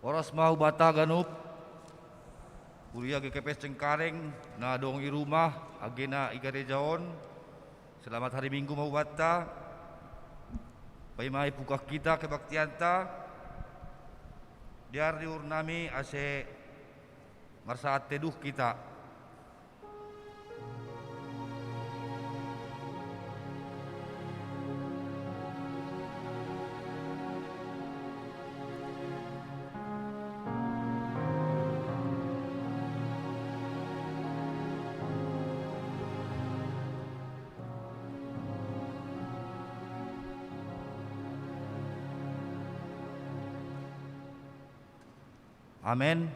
Oras mau bata ganup kuliah GKPS Cengkareng na dong i rumah agena igarejaon. Selamat hari Minggu mau bata. Pai mai pukak kita kebaktianta. Diar diur nami ase marsaat teduh kita. Amen.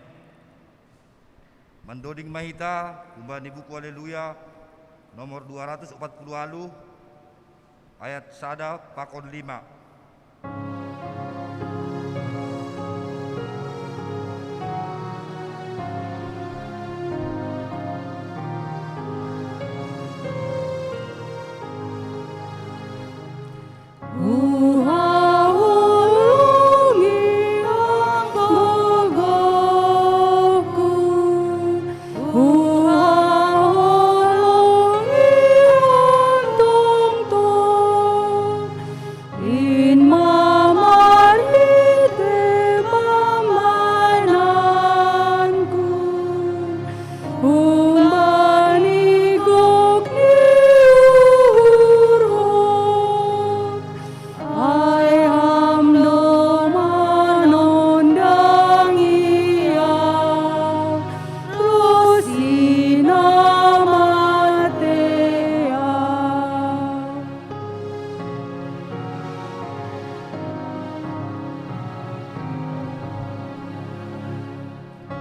Mendoding mahita kumbani buku Haleluya nomor 240 ayat 1 pakon 5.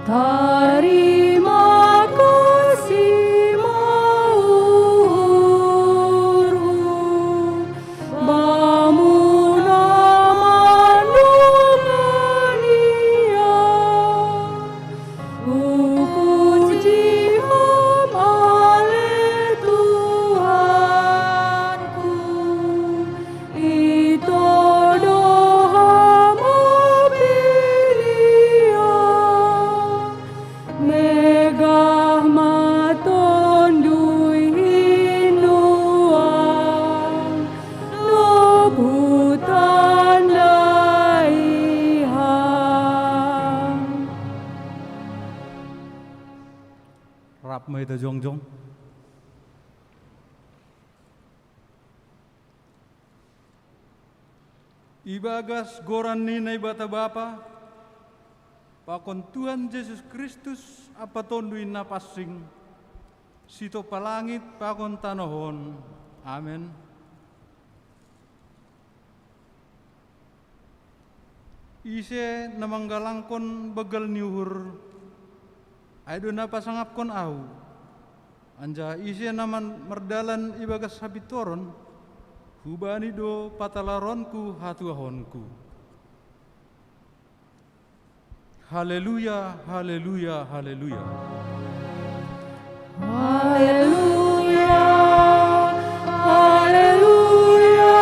Terima kasih Mauru Bamuna manumania Puji hamale Tuhanku Ito doa mapilia Megah matondui hinuan Nobutan daihang Rap mo ito jongjong. Ibagas goran ninay bata bapa, pakon Tuhan Yesus Kristus apa tonduin napasing, sito palangit pakon tanohon. Amen. Ise namanggalangkon begal niuhur, aydo napasangapkon au. Anja ise naman merdalan ibagas habitoron, hubani do patalaronku hatuahonku. Haleluya, haleluya, haleluya. Haleluya Haleluya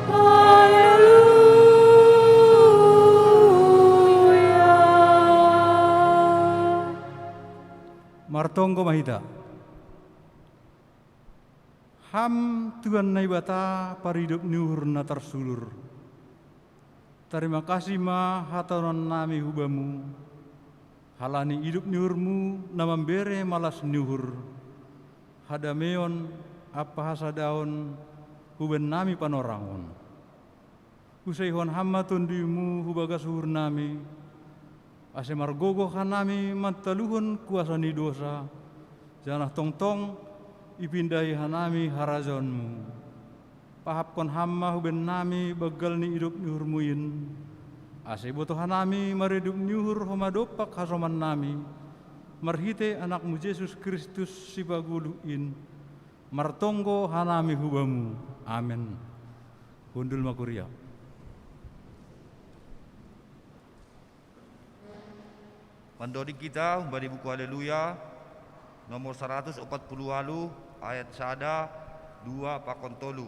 Haleluya Martonggo mahita. Ham Tuhan naibata paridup niuhur na tersulur. Terima kasih ma hatanon nami hubamu. Halani hidup niurmu na membere malas niuhur. Hadameon apa hasadaon huben nami panorangon. Usaihon hamma tundimu hubagas uhur nami. Ase margogo hanami mantaluhun kuasa ni dosa. Janah tongtong ipindahi hanami harazonmu. Pahapkon hamma huben nami begal ni hidup niurmuin. Ase boto hanami maridup niuhur homadopak hasoman nami. Marhite anakmu Yesus Kristus sibaguluin. Martonggo hanami hubamu. Amen. Hundul makuria. Mandodi kita umbari buku Haleluya nomor 140 ayat 1 2 pakon tolu.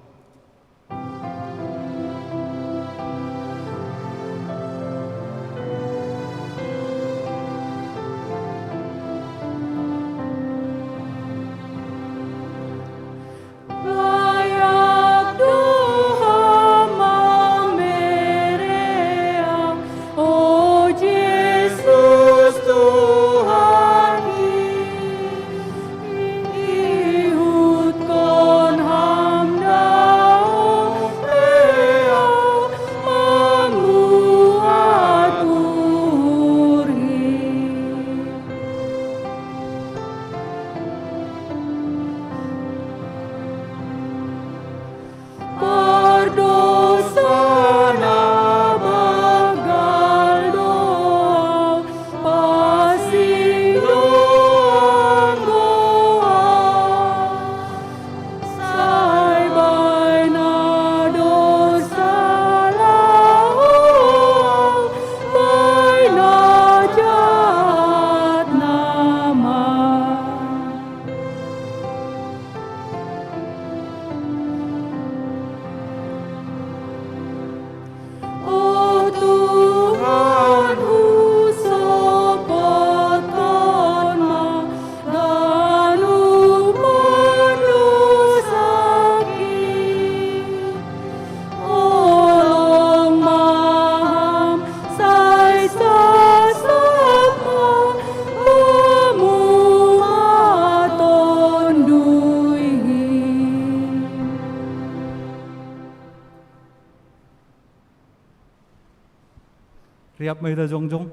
Riap mahita jongjong.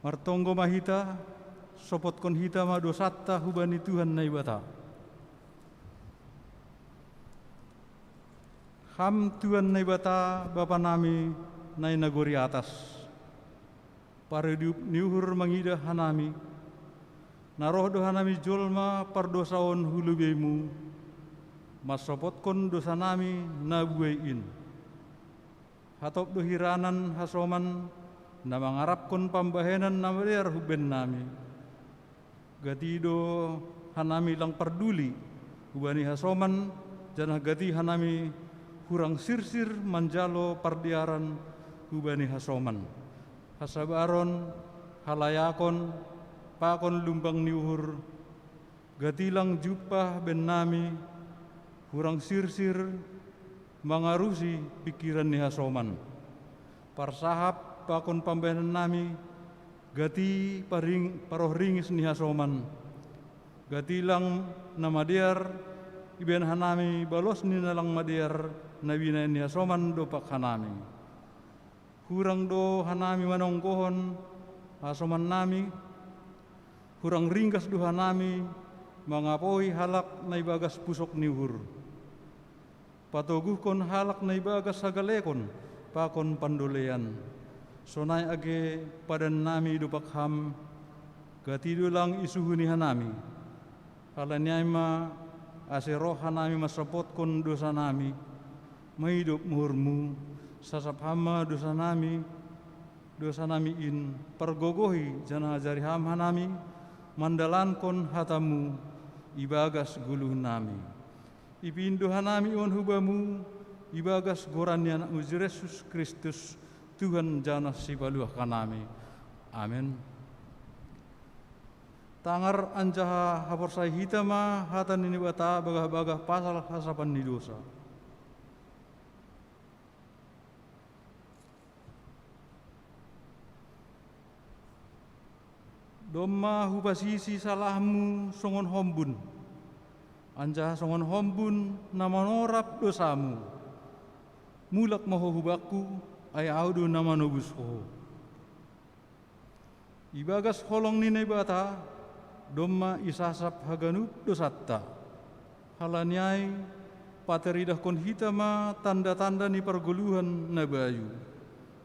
Martonggo mahita, sopot kon hita ma dosatta hubani Tuhan na ibata. Ham Tuhan na ibata Bapa nami na nagori atas. Paridup niuhur mangida hanami. Naroh do hanami jolma pardosaon hulubemu. Masopot kon dosa nami na buayin. Hatop do hiranan hasoman na mangarap kon pambahenan na maliar huben nami. Gatido hanami lang parduli hubani hasoman janah gati hanami hurang sirsir manjalo pardiaran hubani hasoman. Hasabaron halayakon pakon lumbang niuhur gatilang jupah ben nami hurang sirsir mangarusi pikiran ni hasoman. Parsahap pakon pambahenan nami gati paroh ringis ni hasoman. Gatilang namadiar iben hanami balos ni nalang madiar nabina ni hasoman dopak hanami. Hurang do hanami manongkohon hasoman nami. Hurang ringkas do hanami mangapoi halak na ibagas pusok niuhur. Patoguh kon halak na ibagas sagalekon pakon pandolean. Sonay age padan nami dupak ham gatido lang isuhuni hanami. Halanyay ma aseroh hanami masapot kon dosa nami. Mahidup muhurmu sasap hama dosa nami in pergogohi janah jari ham hanami mandalan kon hatamu ibagas guluh nami. Ipindo hanami on hubamu ibagas gorannya anakmu Yesus Kristus Tuhan janah sibaluah kanami. Amin. Tangar anjaha haporsai hitama hatan ini bata bagah-bagah pasal hasapan ni dosa. Domma hupasisi salahmu songon hombun. Anjaha songon hombun namanorap dosamu. Mulak maho hubaku ay audu nama nobus ho. Ibagas holong ni nebata domma isasap haganup dosatta. Halanyai pateridah kon hitama tanda-tanda ni perguluhan nabayu.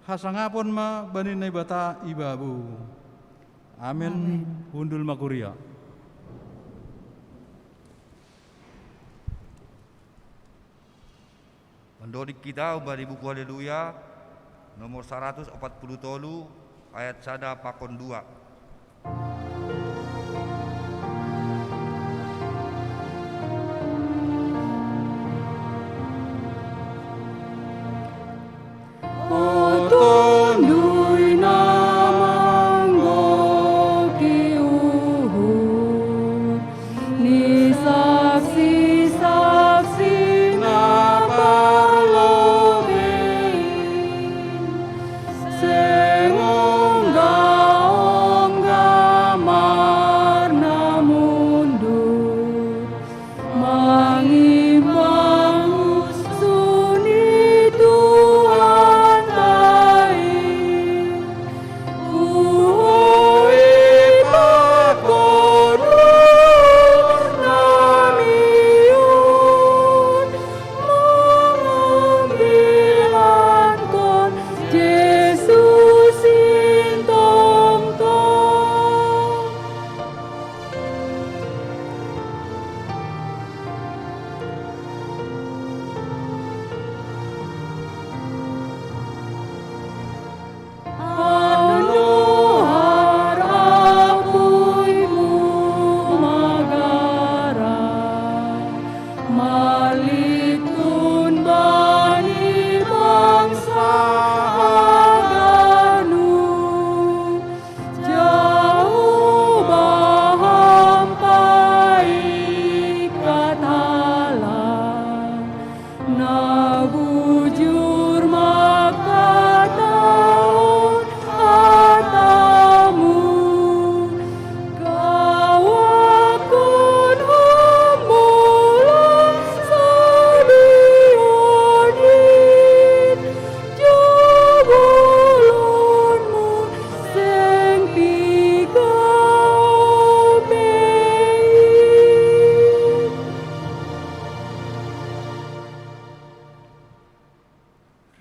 Hasangapon ma bani nebata ibabu. Amin. Hundul makuria. Mendodik kita ubah di buku Haleluya nomor 140 tolu ayat sada pakon 2. Saksi-saksi na parlobe. 「 Sengonggao 「 」 「 「 「 」 「 「 」 「 」 「 」 「 」 「 」 「 」 「 」 「 」 「 」 「 」 「 」 「 」 「 」 「 」 「 」 「 」 「 」 "「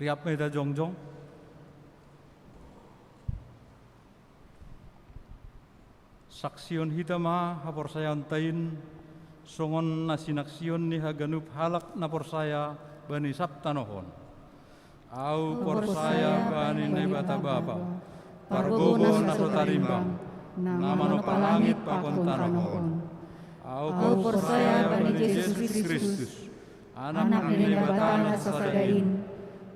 riap meda jongjong. Saksion hitama haporsayan tain songon nasinaksion ni haganup halak naporsaya bani sabtanohon. Au porsaya bani nebata bapa pargogo nasotarimbang nama no palangit pakon tanahon. Au porsaya bani Yesus Kristus anak ni nebata nasadain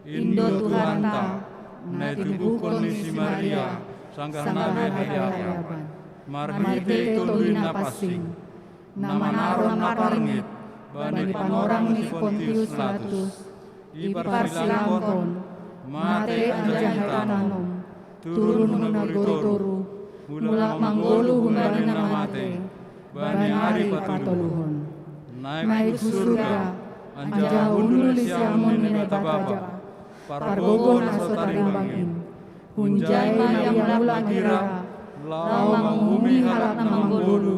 Indo Tuhanta na tibukon ni si Maria sanggah nabe hayaban. Marhite tuluy na pasing, na manaron na parngit, bani panorang ni Pontius Pilatus, iparsilangkon, mate ang jahitanom, turun hunagoritoru, mula manggolo hungarin na mate, bani ari patuluhon. Naik surga, anja hundul siyamun ni batababa, pargogo na sotarimbangin, hunjay mayang mula kira, lawang bumi halak na manggolo,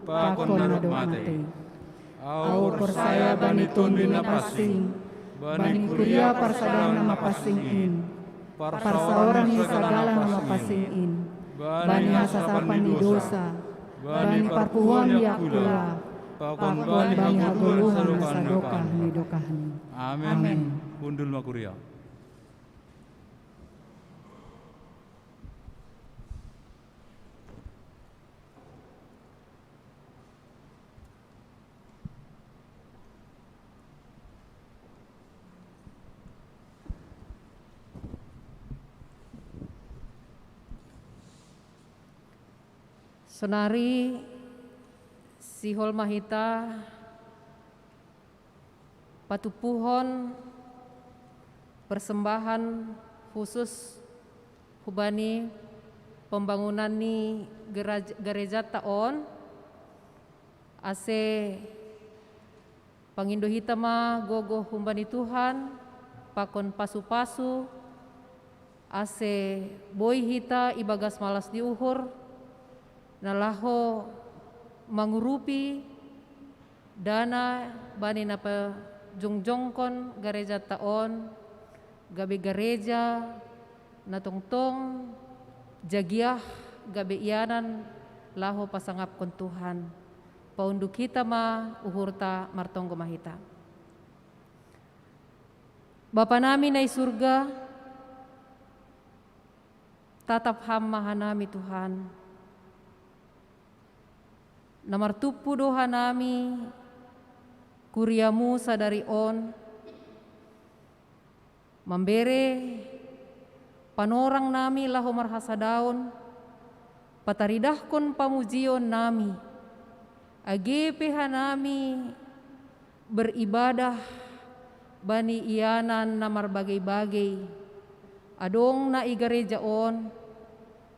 pakon narot mate. Au persaya bani tundi na pasing, bani kuria parsadang na mapasingin, parsaorang ni sagala na mapasingin, bani hasasapan ni dosa, bani parpuan di akula, pakon bani haguluhan na sadokah ni dokahni. Amen. Bundul makuria. Sonari sihol mahita patupuhon persembahan khusus hubani pembangunan ni gereja taon ase pangindo hitama gogo humbani Tuhan pakon pasu-pasu ase boy hita ibagas malas di uhur nalaho mangurupi dana bani napa jongjongkon gereja taon gabe gereja na tongtong jagiah gabe ianan laho pasangap kon Tuhan paunduk kita ma uhurta martonggo mahita. Bapa nami na surga, tatap hamahan nami Tuhan. Namartupu doha nami, kuriamu sadari on, membere panorang nami laho marhasadaon, pataridahkon pamujion nami, agepeha nami beribadah bani ianan namar bagai-bagai, adong na igareja on,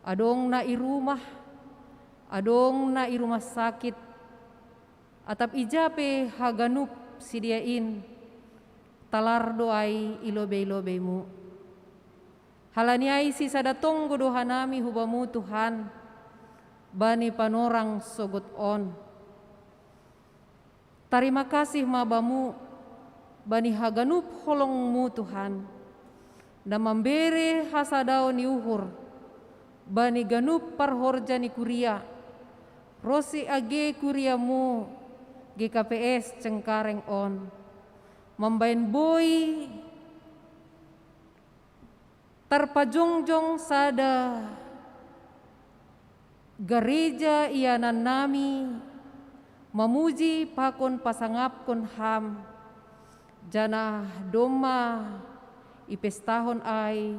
adong na irumah, adong na irumah sakit, atap ijape haganup sidiain, talar doai ilobe-ilobemu. Halaniai si sadatong godoha nami hubamu Tuhan, bani panorang sogot on. Tarima kasih mabamu, bani haganup holongmu Tuhan, na membere hasadao ni uhur, bani ganup parhorja ni kuria, rosi age kuriamu GKPS Cengkareng on, membain boy tarpajongjong sada gereja ianan nami, memuji pakon pasangapkon ham, jana doma ipestahon ay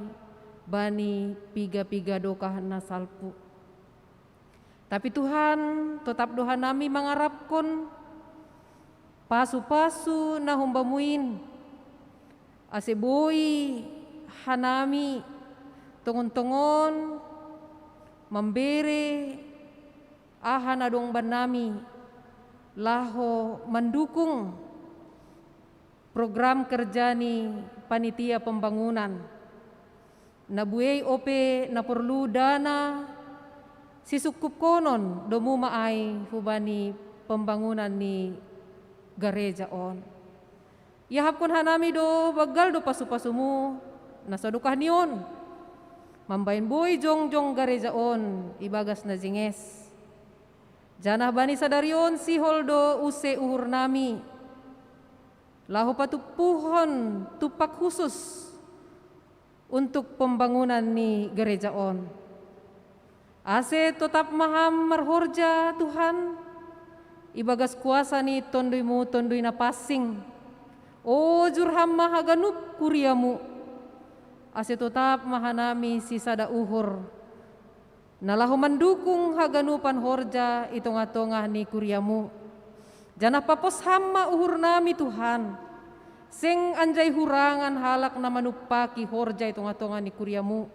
bani piga-piga dokah na salpu. Tapi Tuhan tetap doha nami mangarapkon pasu-pasu na humbamuin aseboy hanami tongon-tongon membere ahan adong banami laho mendukung program kerja ni panitia pembangunan nabuey ope na perlu dana sisukup konon domu maay hubani pembangunan ni gereja on. Yahapkon hanami do bagal do pasu-pasumu nasadukah niyon. Mambayin boy jongjong garejaon ibagas na zinges. Janah bani sadarion si holdo use uhur nami. Laho patupuhon tupak khusus untuk pembangunan ni gerejaon. Ase tetap maham marhorja Tuhan. Ibagas kuasa ni tonduymu tonduy na passing. O jurham mahaganup kuriamu. Ase tetap mahanami si sada uhur. Nalahu mendukung haganupan horja itong-atongah ni kuriamu. Janah papos hamma uhur nami Tuhan. Sing anjay hurangan halak na manupaki horja itong-atongah ni kuriamu.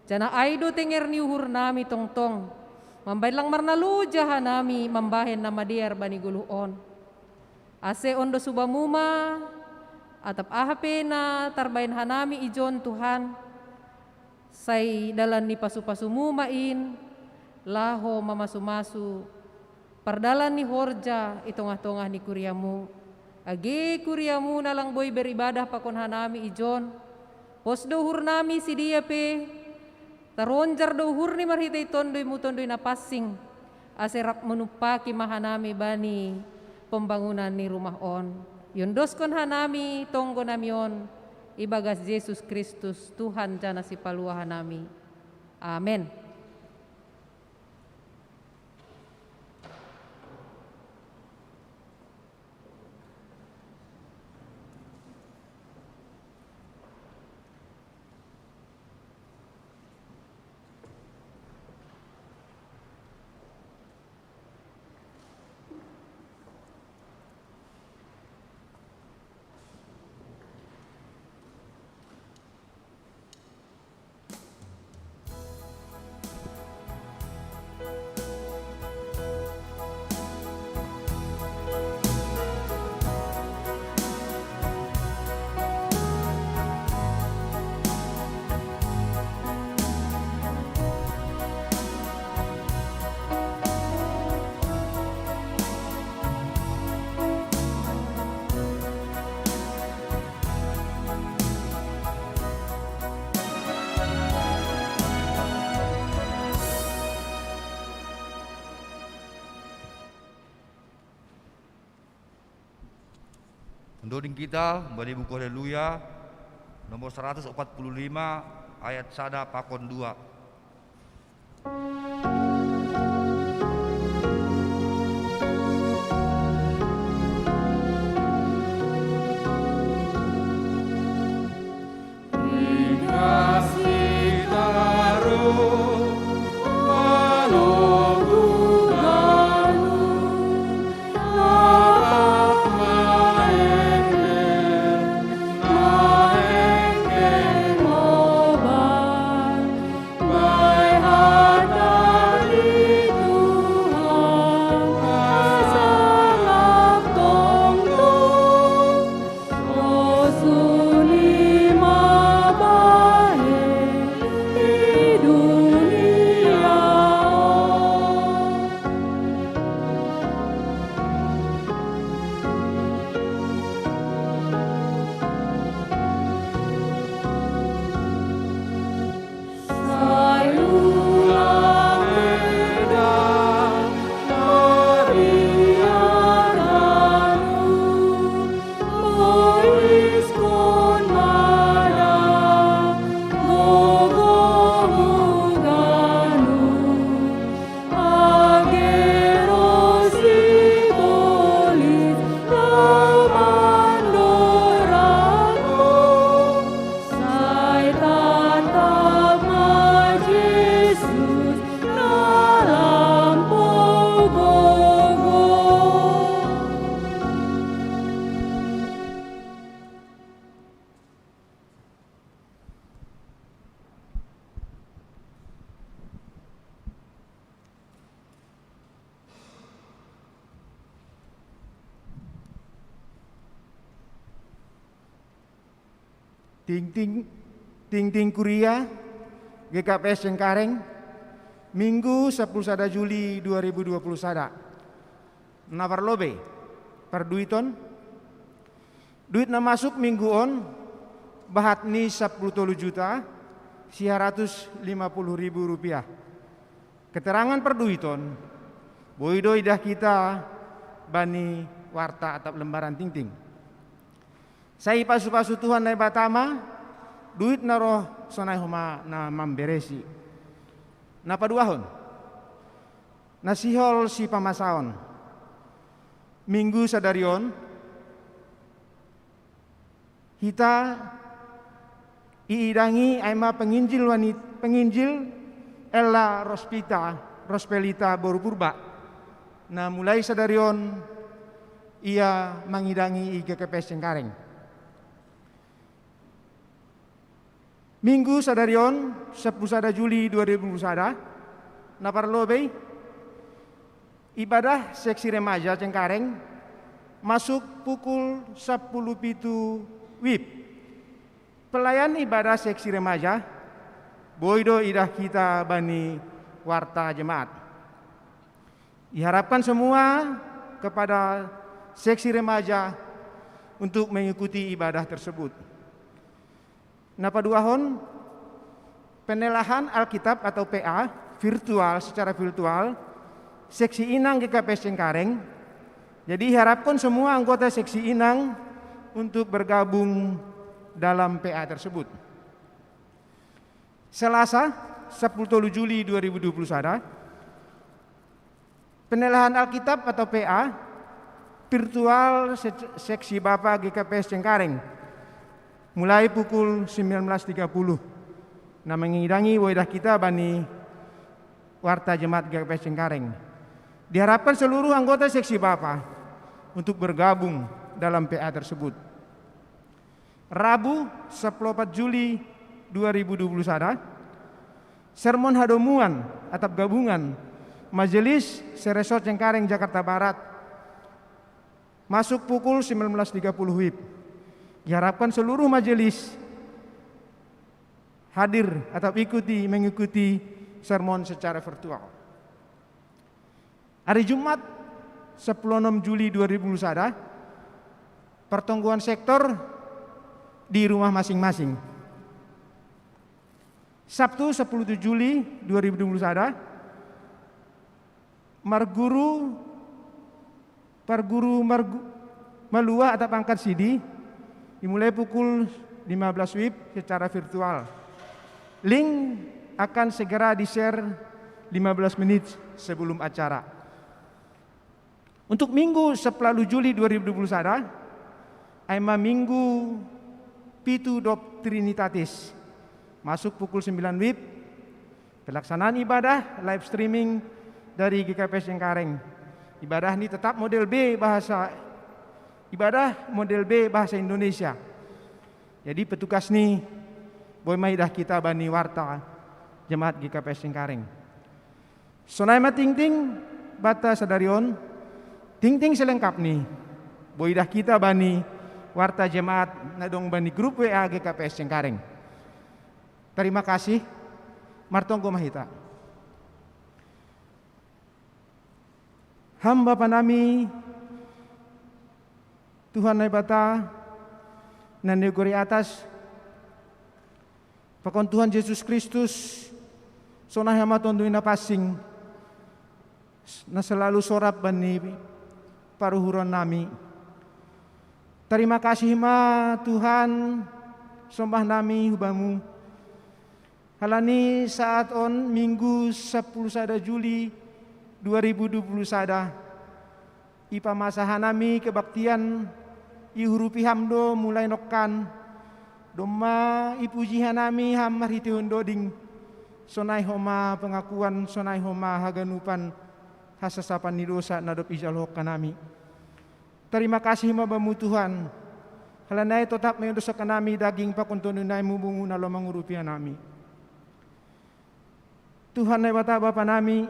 Janah aido tenger ni uhur nami tongtong. Mambailang marnaluja hanami mambahen na madiar bani guluon. Ase ondo subamuma atap ahape na tarbain hanami ijon Tuhan. Say dalan ni pasu-pasumumain laho mamasu-masu. Pardalan ni horja itong-atongah ni kuriamu. Agi kuriamu nalang boy beribadah pakon hanami ijon. Posdo uhur nami si dia pe. Taronjar do uhur ni marhitay tondoy mo tondoy na passing. Aserap menupaki mahanami bani pembangunan ni rumah on. Yundos kon hanami tonggo namion. Ibagas Yesus Kristus Tuhan jana si paluah hanami. Amen. Mendoding kita bagi buku Haleluya nomor 145 ayat 1 pakon 2. Ting Kuria GKPS Cengkareng Minggu 10 Juli 2021 Navarlobe perduiton duit na masuk minggu on bahat ni 10 juta 150.000 rupiah. Keterangan perduiton boido idah kita bani warta atap lembaran ting-ting. Saya pasu-pasu Tuhan nai batama duit naroh sonai homa na mamberesi. Na paduahon. Nasihol si pamasaon. Minggu sadarion kita iidangi aima penginjil Ella Rospelita Boru Purba. Nah mulai sadarion ia mengidangi IGKP Cengkareng. Minggu sadarion 10 Juli 2021 naparlobe ibadah seksi remaja Cengkareng masuk pukul 10.07 WIB. Pelayan ibadah seksi remaja boido idah kita bani warta jemaat. Diharapkan semua kepada seksi remaja untuk mengikuti ibadah tersebut. Napa duahon penelahan Alkitab atau PA virtual secara virtual seksi Inang GKP Cengkareng. Jadi harapkan semua anggota seksi Inang untuk bergabung dalam PA tersebut. Selasa 10 Juli 2021 penelahan Alkitab atau PA virtual seksi Bapak GKP Cengkareng mulai pukul 19.30. Nah mengidangi wadah kita bani warta jemaat GKP Cengkareng. Diharapkan seluruh anggota seksi Bapak untuk bergabung dalam PA tersebut. Rabu 14 Juli 2021 sermon hadomuan atap gabungan Majelis Seresot Cengkareng Jakarta Barat masuk pukul 19.30 WIB. Diharapkan seluruh majelis hadir atau mengikuti sermon secara virtual. Hari Jumat 16 Juli 2021 pertemuan sektor di rumah masing-masing. Sabtu 10 Juli 2021 Parguru Malua atau pangkat Sidi dimulai pukul 15 WIB secara virtual. Link akan segera di-share 15 menit sebelum acara. Untuk Minggu 10 Juli 2021 aima Minggu Pitu Trinitatis masuk pukul 9 WIB. Pelaksanaan ibadah live streaming dari GKP Cengkareng. Ibadah ini tetap model B bahasa Indonesia. Jadi petugas nih boy maidah kita bani warta jemaat GKP Cengkareng. Sonai ting-ting bata sadarion ting-ting selengkap nih boy dah kita bani warta jemaat nadong bani grup WA GKP Cengkareng. Terima kasih. Martonggo mahita. Hamba panami Tuhan nai bata nan negeri atas pakon Tuhan Yesus Kristus sonah hama tonduin na passing na selalu sorap bani paruhuran nami. Terima kasih ma Tuhan sombah nami hubamu. Halani saat on Minggu 10 Juli 2021 ipa masahan nami kebaktian ihurupi hamdo mulai nokkan doma ipujihan nami hamar hitihun doding sonai homa pengakuan sonai homa haganupan hasasapan ni dosa nadop ijal hokkan nami. Terima kasih mabamu Tuhan. Halanai tetap mendosakan nami daging pakuntununai mubungu nalo mangurupian nami. Tuhan nai bata Bapa nami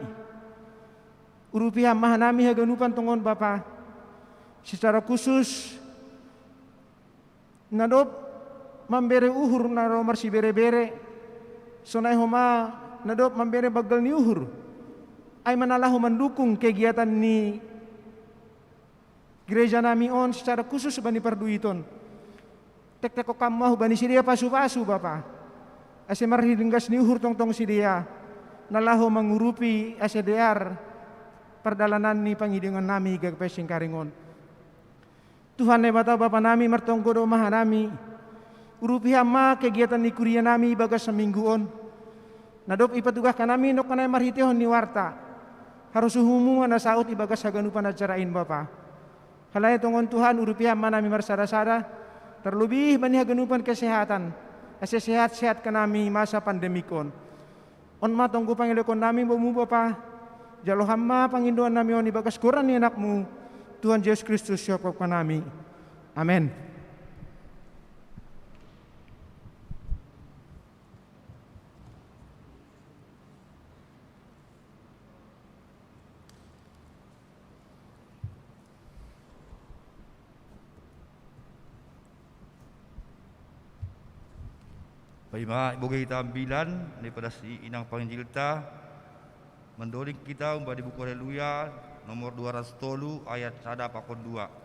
urupiah mah nami haganupan tongon Bapa secara khusus nadop membere uhur naro marsi bere-bere sonai homa nadop membere bagal ni uhur ay manalahu mendukung kegiatan ni gereja nami on secara khusus bani parduiton tek-tek kamu bani sidia pasu-pasu Bapa. Ase marhidenggas ni uhur tong-tong sidia. Nalaho mengurupi ASDR perdalanan ni pangidingan nami gagpesing karingon. Tuhan ne bata Bapa nami martonggo do maha nami. Urupi hama kegiatan ni kuria nami bagas semingguon. Nadop ipatugah kanami nok kanay marhitihon ni warta. Harus humungan na saot ibagas haganupan acarain Bapa. Halaya tongon Tuhan urupi hama nami marsada-sada. Terlebih bani haganupan kesehatan. Ase sehat-sehat kanami masa pandemikon. On matonggo pangilekon nami bomu Bapa. Jalo hama pangindoan nami on ibagas kuran ni anakmu. Tuhan Yesus Kristus syokop kanami. Amin. Baima ibu kita ambilan daripada si inang panginjil ta mendoling kita umpah di buku Haleluya nomor 203 ayat 142.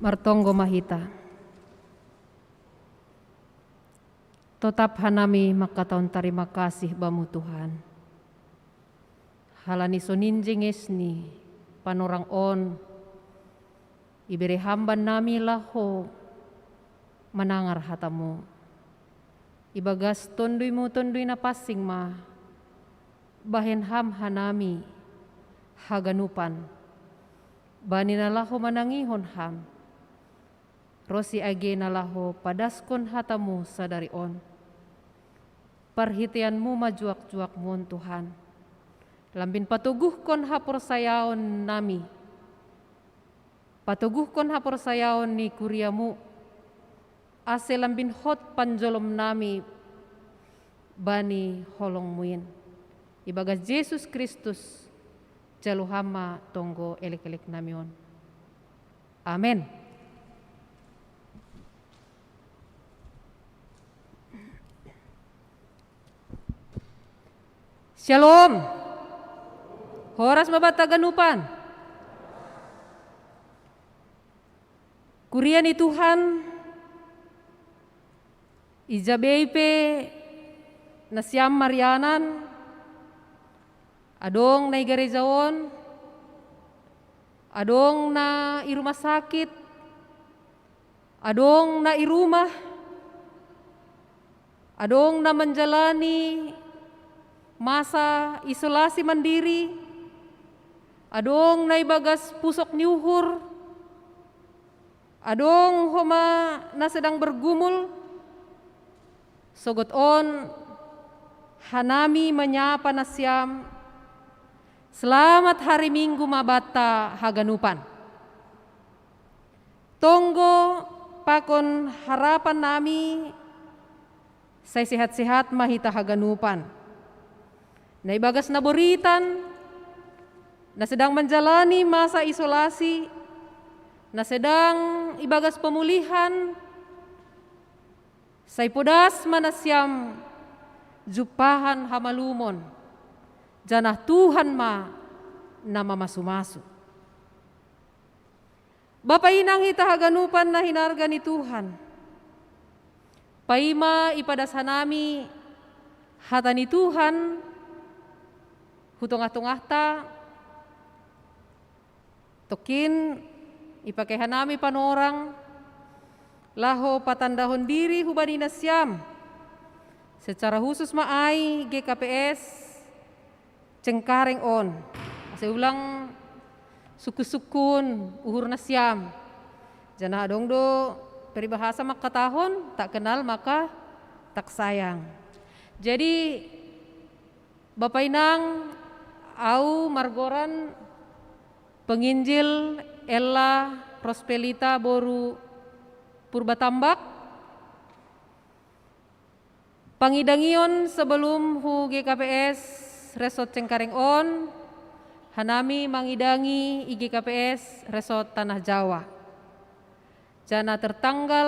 Martonggo mahita. Tetap hanami makataon terima kasih bamu Tuhan. Halani soninjing esni panorang on iberi hamba nami laho manangar hatamu. Ibagas tondui na pasing ma bahen ham hanami haganupan. Bani nalaho manangihon ham. Rosi age nalaho padaskon hatamu sadari on. Perhitianmu majuak-juak mon Tuhan. Lambin patuguhkon hapor sayaon nami. Patuguhkon hapor sayaon ni kuriamu. Ase lambin hot panjolom nami. Bani holong muin. Ibagas Yesus Kristus. Jaluhama tonggo elek-elek namion. Amen. Shalom. Horas mabata ganupan. Kurian ni Tuhan. Ijabeipe na siyam Marianan. Adong na igarejaon. Adong na irumah sakit. Adong na irumah. Adong na menjalani masa isolasi mandiri, adong naibagas pusok niuhur, adong homa na sedang bergumul, sogot on hanami menyapa na siyam, Selamat hari Minggu mabata haganupan. Tonggo pakon harapan nami say sehat-sehat mahita haganupan. Na ibagas na boritan, na sedang menjalani masa isolasi, na sedang ibagas pemulihan, say podas manasyam jupahan hamalumon, janah Tuhan ma nama masu-masu. Bapa inang hita haganupan na hinarga ni Tuhan. Paima ipadas hanami hata ni Tuhan, hutong-atong ta, tokin ipakehan nami panorang, laho patandahon diri hubani nasyam, secara khusus maay GKPS Cengkareng on. Saya ulang suku-sukun uhur nasyam. Jana dong do peribahasa makatahon, tak kenal maka tak sayang. Jadi Bapak Inang au margoran penginjil Ella Rospelita Boru Purbatambak pangidangion sebelum hu GKPS Resort Cengkareng on hanami mangidangi IGKPS Resort Tanah Jawa. Jana tertanggal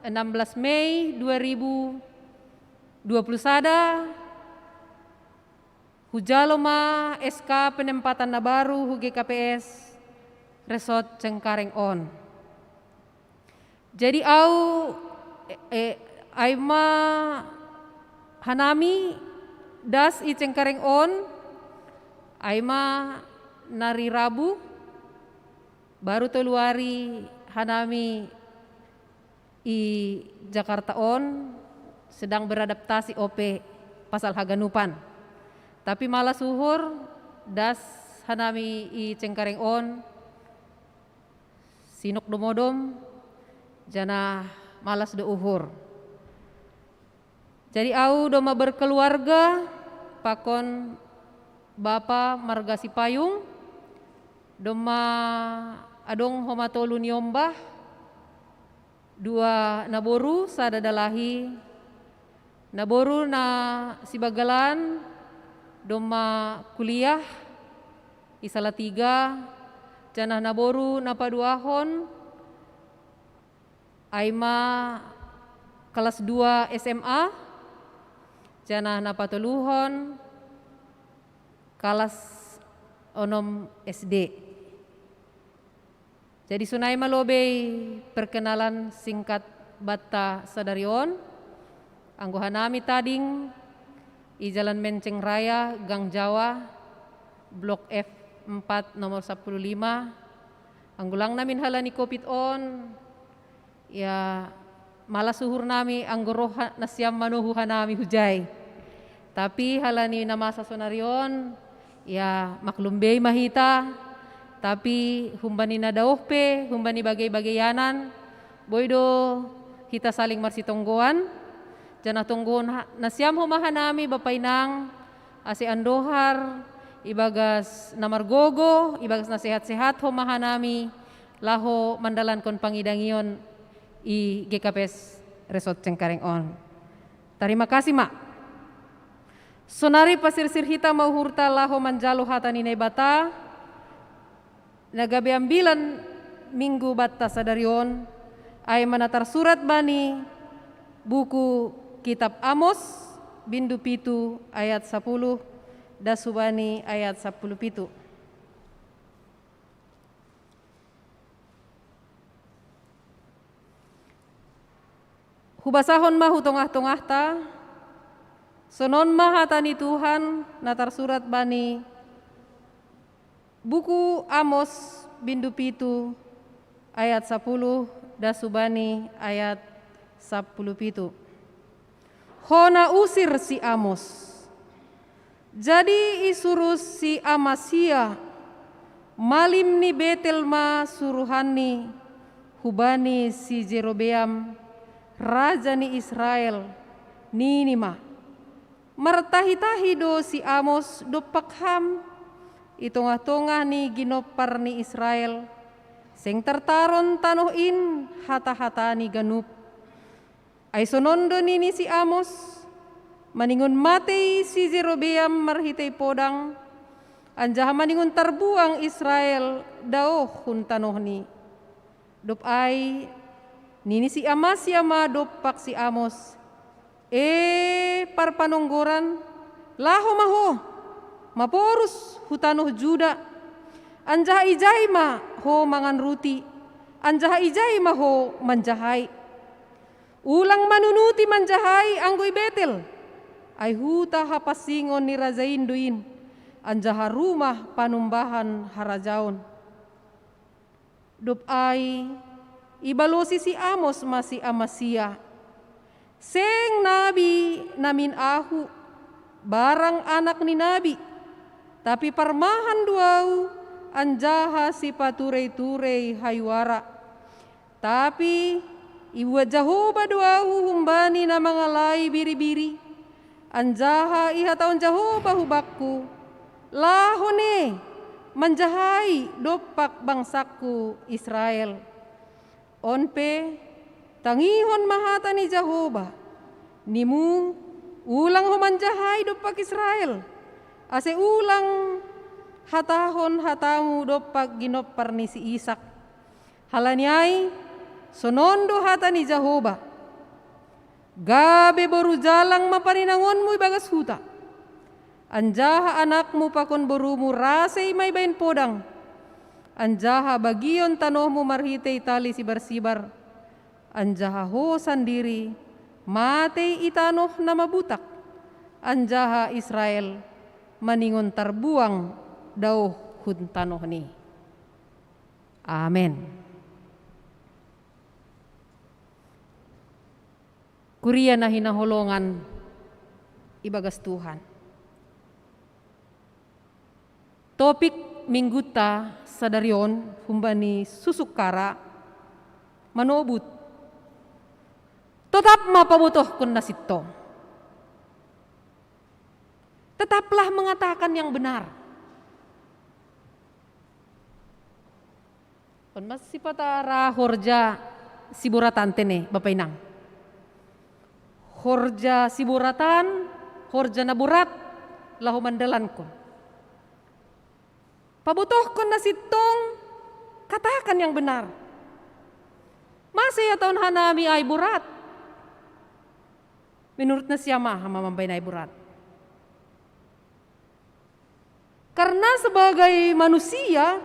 16 Mei 2021 hujaloma SK penempatan na baru hu GKPS Resort Cengkareng on. Jadi au aima hanami das i Cengkareng on aima nari Rabu baru teluari hanami i Jakarta on sedang beradaptasi OP pasal haganupan. Tapi malah suhur das hanami i Cengkareng on sinuk domodom jana malas do uhur. Jadi au doma berkeluarga pakon Bapa marga Sipayung doma adong homatolu niombah dua naboru sadadalahi naboru na sibagalan doma kuliah isala 3 janah naboru na paduahon aima kelas 2 SMA janah na patuluhon kelas onom SD. Jadi sunai malobey perkenalan singkat bata sadarion anggo hanami tading i Jalan Menceng Raya Gang Jawa Blok F4 nomor 15 anggulang namin halani kopit on ya malas suhur nami anggoro nasyam manuhu hanami hujay. Tapi halani nama sa sonarion ya maklumbey mahita tapi humbani na daohpe humbani bagay-bagayanan boydo hita saling marsitonggoan jana tonggoan nasyam humahanami Bapay nang ase andohar ibagas namargogo ibagas na sehat-sehat humahanami laho mandalan kon pangidangion i GKPS Resort Cengkareng on. Terima kasih Mak. Sonari pasirsir hita mau hurta laho manjalo hata ni bata nagabe ambilan minggu bata sadarion ay manatar surat bani buku kitab Amos bindu pitu ayat 10 dasubani ayat 10 pitu. Hubasahon mah hutongah-tongah ta sonon mahatani Tuhan natar surat bani buku Amos bindu pitu ayat 10 dasubani ayat 10 pitu. Hona usir si Amos. Jadi isurus si Amasia malim ni Betel ma suruhani hubani si Jerobeam raja ni Israel ninima martahi-tahi do si Amos do pakham itongah-tongah ni ginopar ni Israel, seng tertaron tanohin hata-hata ni ganup. Ay sonondo ni si Amos, maningon matei si Jerobeam marhitay podang, anjaha maningon tarbuang Israel daoh hun tanoh ni. Dop ay nini si Amasya ma dopak si Amos. Parpanonggoran, laho maho, maporus hutanoh Juda. Anjaha ijay ma ho mangan ruti, anjaha ijay ma ho manjahay. Ulang manunuti manjahay anggoy Betel, ay huta hapasingon ni Razainduin, anjaha rumah panumbahan harajaon. Dop ay ibalosi si Amos masih Amasya. Seng nabi namin ahu, barang anak ni nabi, tapi parmahan duau anjaha si paturay-turay haywara. Tapi iwa Jahoba duau humbani na mga lay biri-biri, anjaha ihataon Jahoba hubakku, lahone manjahay dopak bangsaku Israel. Onpe tangihon mahata ni Jahoba, nimu ulang humanjahay dopak Israel, ase ulang hatahon hatamu dopak ginopar ni si Isak. Halanyay sonondo hata ni Jahoba, gabe boru jalang mapaninangon mo ibagas huta, anjaha anakmu pakon borumu rasay may bayin podang, anjaha bagion tanohmu marhitay tali sibar-sibar, anjaha ho sandiri matay itanoh na mabutak, anjaha Israel maningon tarbuang daw hun tanoh ni. Amen. Kuriya na hinaholongan ibagas Tuhan. Topik mingguta sa daryon humbani susukara manobut. Tetap mapabutoh kun nasito. Tetaplah mengatakan yang benar. Kun masih patara horja siburatan tene Bapak Inang. Horja siburatan, horja naburat, lahu mandalan kun. Pabutoh kun nasitong, katakan yang benar. Masih ya tahun hanami ay burat. Menurut nasyama mamambay na iburat. Karena sebagai manusia,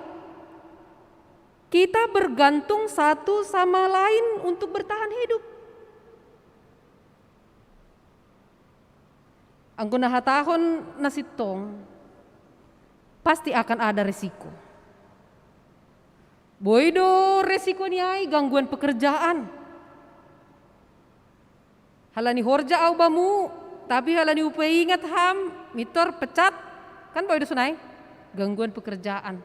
kita bergantung satu sama lain untuk bertahan hidup. Ang gunahatahon na sitong, pasti akan ada resiko. Boydo resiko niya ay gangguan pekerjaan. Halani horja au bamu, tapi halani upay ingat ham, mitor pecat, kan boydo sunay, gangguan pekerjaan.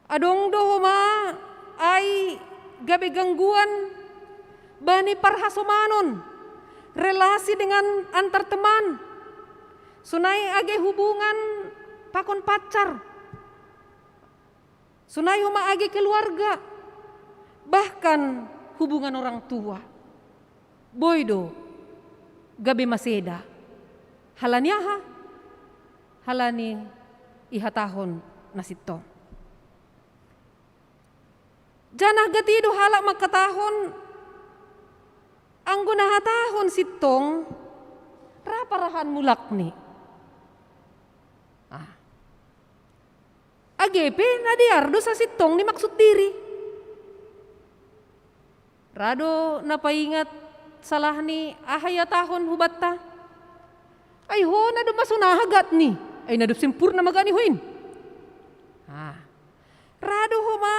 Adong dohoma ay gabe gangguan bani parhasomanon, relasi dengan antar teman, sunay age hubungan pakon pacar, sunay huma age keluarga, bahkan hubungan orang tua. Boydo gabe maseda, halaniaha, halani ihatahon nasito. Janah gatido halak makatahon, ang gunahatahon sitong raparahan mulak ni. Agepe nadiardo sa sitong ni maksud diri. Rado napaingat salah ni ahayatahon hubatta. Ay ho na dumasunahagat ni. Ay nadup simpur na magani huin. Rado huma.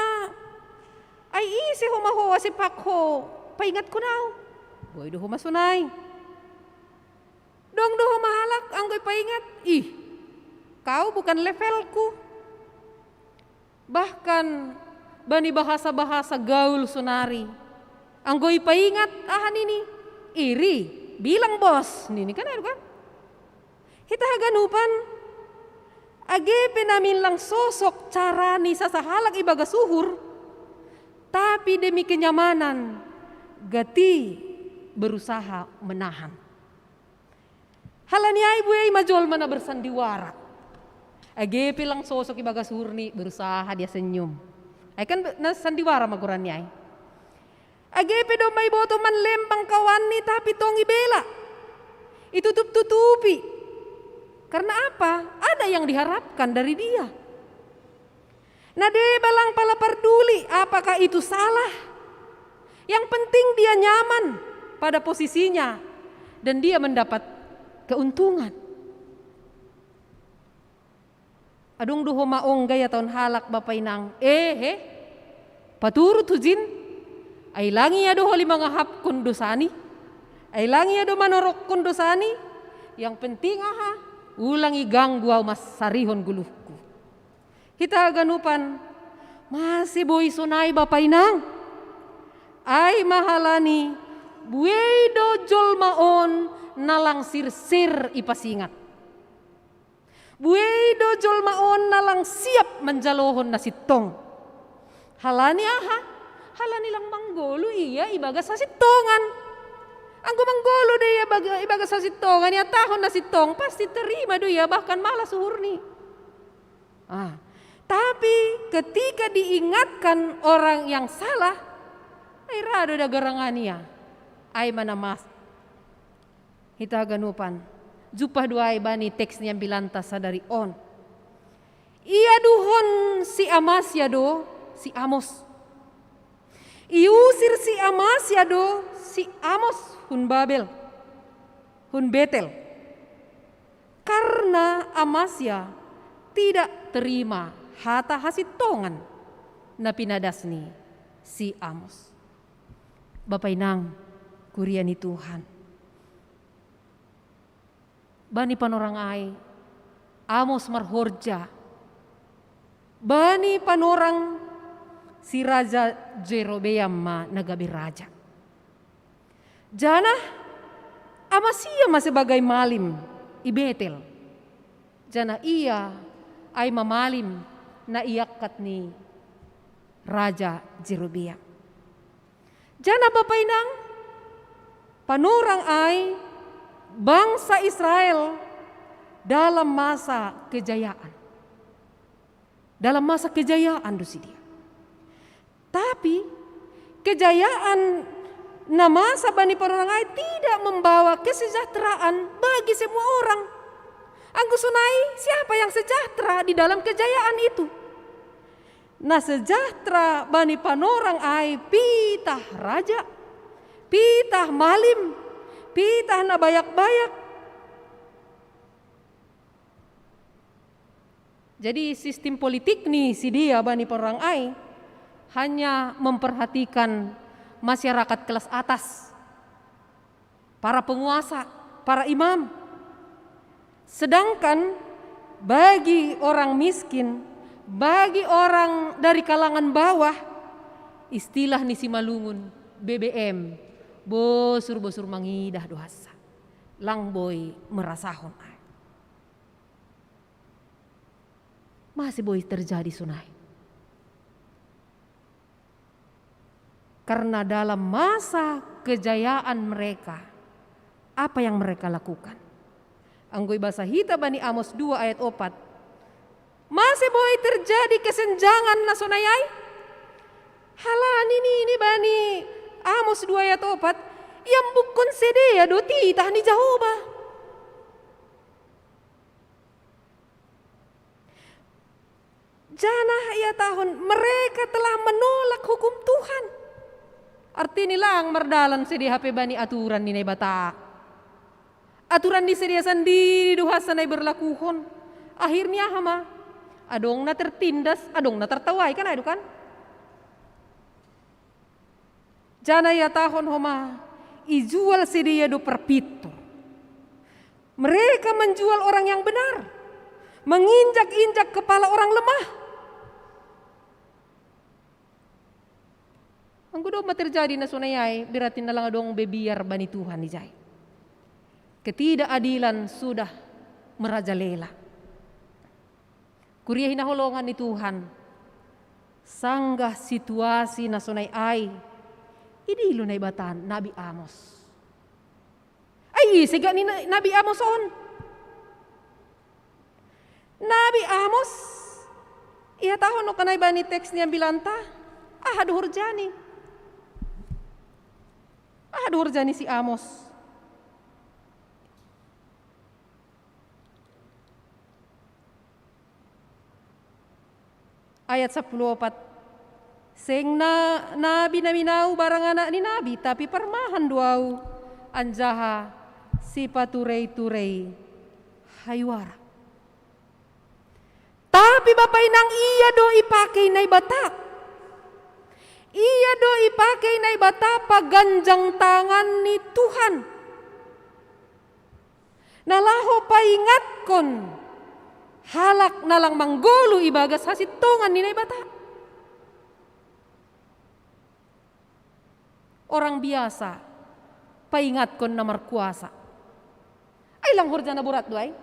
Ay isi huma ho si pakho. Paingat ko na. Boy do huma sunay. Dong do huma halak anggoy paingat. Kau bukan levelku. Bahkan bani bahasa-bahasa gaul sunari. Anggoy paingat ahan ini iri bilang bos nini kan kan kita haganupan Agepe namin lang sosok cara ni sasahalak ibaga suhur, tapi demi kenyamanan, gati berusaha menahan. Halani ay buay majol mana bersandiwara. Agepe lang sosok ibaga suhur ni berusaha dia senyum. Ay kan sandiwara maguran niya ay. Agepe do may boto man lempang kawan ni tapi tong ibela. Itutup-tutupi. Karena apa? Ada yang diharapkan dari dia. Nade balang pala peduli apakah itu salah. Yang penting dia nyaman pada posisinya dan dia mendapat keuntungan. Adung duho maong gaya tahun halak bapay nang paturut hujin ay langi ado holi mga hap kundusani ay langi ado manorok kundusani yang penting ulang iganggu mas sarihon guluhku. Kita ganupan masih boy sunay bapay nang ay mahalani buay dojol maon nalang sir ipasingat. Buay dojol maon nalang siap menjalohon na sitong. Halani halani lang manggolo iya ibaga sa sitongan. Ang gumanggolo dia ibaga sa sitongan ya tahon na sitong pasti terima dia bahkan malah suhurni. Tapi ketika diingatkan orang yang salah, ay rado da garangania ay manamas. Kita ganupan. Jupah dua bani teksnya bilantas sadari on. Ia duhon si Amasya do si Amos. Iusir si Amasya do si Amos hun Babel, hun Betel. Karena Amasya tidak terima hata hasitongan na pinadasni si Amos. Bapay nang kurian ni Tuhan. Bani panorang ay Amos marhorja. Bani panorang si Raja Jerobeam nagabi raja. Jana Amasya sebagai malim i Betel. Jana ia ay mamalim na iyakat ni Raja Jerobeam. Jana bapay nang panorang ay bangsa Israel dalam masa kejayaan. Dalam masa kejayaan do si dia. Tapi kejayaan na masa bani panorangay tidak membawa kesejahteraan bagi semua orang. Ang gusto nai siapa yang sejahtera di dalam kejayaan itu? Na sejahtera bani panorang ay pitah raja, pitah malim, pitah na bayak-bayak. Jadi sistem politik nih si dia bani panorang ay hanya memperhatikan masyarakat kelas atas, para penguasa, para imam. Sedangkan bagi orang miskin, bagi orang dari kalangan bawah, istilah ni si Malungun, BBM, bosur mangidah dohasa, langboy merasahon. Masih boy terjadi sunai. Karena dalam masa kejayaan mereka, apa yang mereka lakukan? Anggoy bahasa hita bani Amos 2 ayat 4. Masih boleh terjadi kesenjangan na sunayay? Halan ini bani Amos 2 ayat 4. Yang bukon sedia do titah ni Jehovah. Janah ia tahun mereka telah menolak hukum Tuhan. Arti nilang merdalan sedia HP bani aturan ni bata. Aturan di sedia sendiri duhasa na berlakuhon. Akhirnya hama adong na tertindas, adong na tertawai kan adu kan? Jana ya tahun homa ijual sedia do perpito. Mereka menjual orang yang benar, menginjak-injak kepala orang lemah. Ang gudo terjadi na sunayay, biratin na lang adong bebiar bani Tuhan ni jay. Ketidakadilan sudah merajalela. Kuria hinaholongan ni Tuhan. Sanggah situasi na sunay ay. Idilo na ibatan, Nabi Amos. Ay, siga ni Nabi Amos on. Nabi Amos, iya tahon no kanay ba ni text niya bilanta? Duhur jani. Duhur jani si Amos. Ayat 14. Seng na nabi na minaw barang anak ni nabi, tapi permahan duau anjaha si paturay-turay haywara. Tapi bapay nang iya do ipakai na ibatak. Iya do ipakai na ibata paganjang tangan ni Tuhan. Nalaho paingat kon. Halak nalang manggolo ibagas hasitungan ni naibata. Orang biasa paingat kon na markuasa. Ay lang hurja na burat do ay.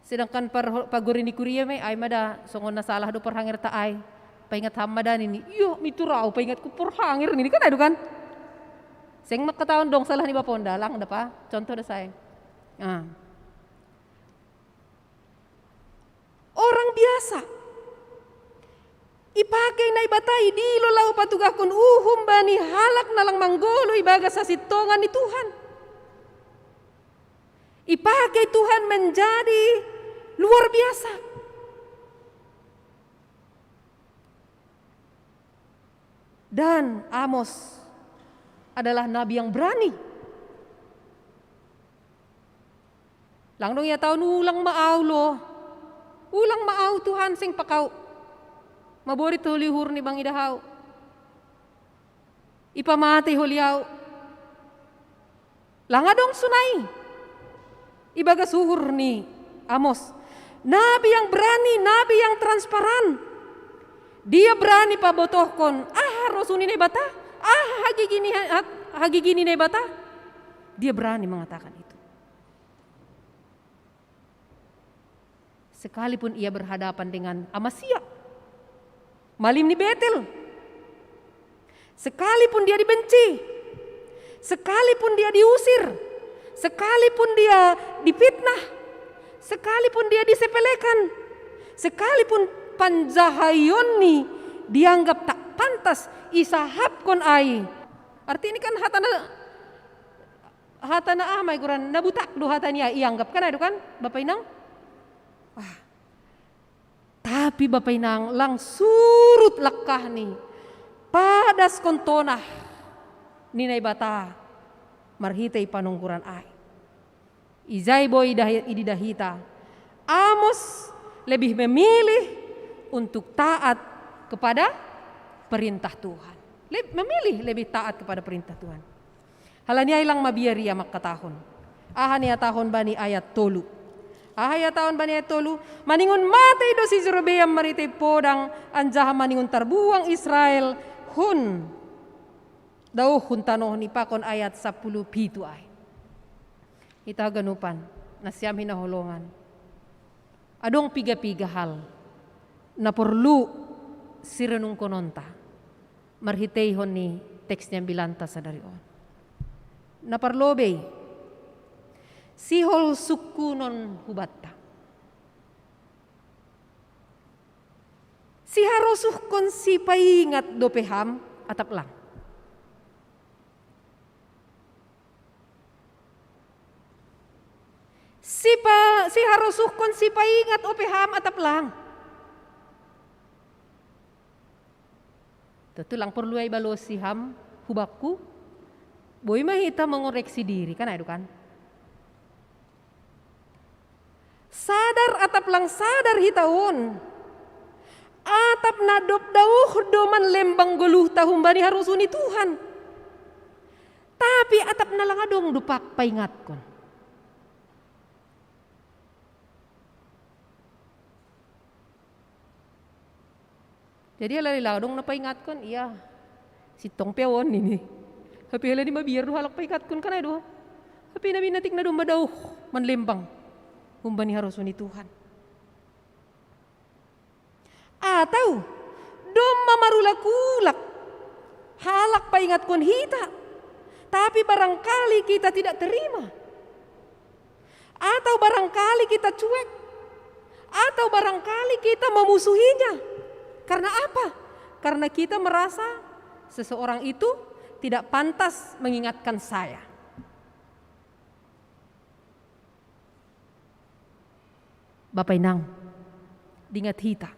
Sedangkan paguri ni kuria may ay mada songon na salah do perhangir ta ay. Paingat hamadan ini. Yo miturao paingat ku perhangir ini kan adu kan. Seng makataon dong salah ni baponda lang da pa. Contoh da say. Orang biasa ipakai na ibatay di lolaw patugakon uhum bani halak nalang manggolo ibaga sa sitongan ni Tuhan. Ipakai Tuhan menjadi luar biasa. Dan Amos adalah nabi yang berani. Langdong ya tahun ulang maaw lo. Ulang maaw Tuhan sing pakaw. Maborit hulihur ni bang idahaw. Ipamati huliyaw. Langadong sunay. Ibaga suhur ni Amos. Nabi yang berani, nabi yang transparan. Dia berani pabotohkon. Rosuni nebata. Hagigini nebata. Dia berani mengatakan itu. Sekalipun ia berhadapan dengan Amasya, malim ni Betel, sekalipun dia dibenci, sekalipun dia diusir, sekalipun dia difitnah, sekalipun dia disepelekan, sekalipun panjahayon ni dianggap tak pantas isahapkon ai. Arti ini kan hatana amay kuran nabutak do hatanya ianggap kan itu kan Bapak Inang. Tapi Bapak Inang lang surut lekah nih padas kontonah ninay bata marhitay panungkuran ay. Izay boy ididahita. Amos lebih memilih untuk taat kepada perintah Tuhan. Memilih lebih taat kepada perintah Tuhan. Halanya ilang mabiari amak katahon. Ahania tahun bani ayat tolu. Ahaya tahun bani ayat tolu. Maningon matay do si Jerobeam maritay podang anjaha maningon tarbuang Israel hun. Daw hun tanoh ni pakon ayat 10 pitu ay. Ita ganupan na siyam hinahulongan. Adong piga-piga hal na perlu sirenung kononta. Marhitayhon ni teks niya bilanta sa darion. Naparlobey, sihol sukunon hubatta. Si harosuhkon si paingat dopeham atap lang. Si harosuhkon si paingat opeham atap lang. Tulang perlu ay balo si ham hubakku. Boy mahita mengoreksi diri kan itu kan. Sadar atap lang sadar hitaon. Atap nadop dauh doman lembang goluh tahun bani harusuni Tuhan. Tapi atap nalangadong dupak paingat kon. Jadi lali-ladong na paingat kon, iya si tong pewon ini. Hapi hala ni mabiyar do halak paingat kon kanay do. Hapi nabi natik na dumba daw manlembang. Humbani haruso ni Tuhan. Atau domma marulakulak halak paingat kon hita, tapi barangkali kita tidak terima. Atau barangkali kita cuek. Atau barangkali kita memusuhinya. Karena apa? Karena kita merasa seseorang itu tidak pantas mengingatkan saya. Bapak Inang, dingat hita,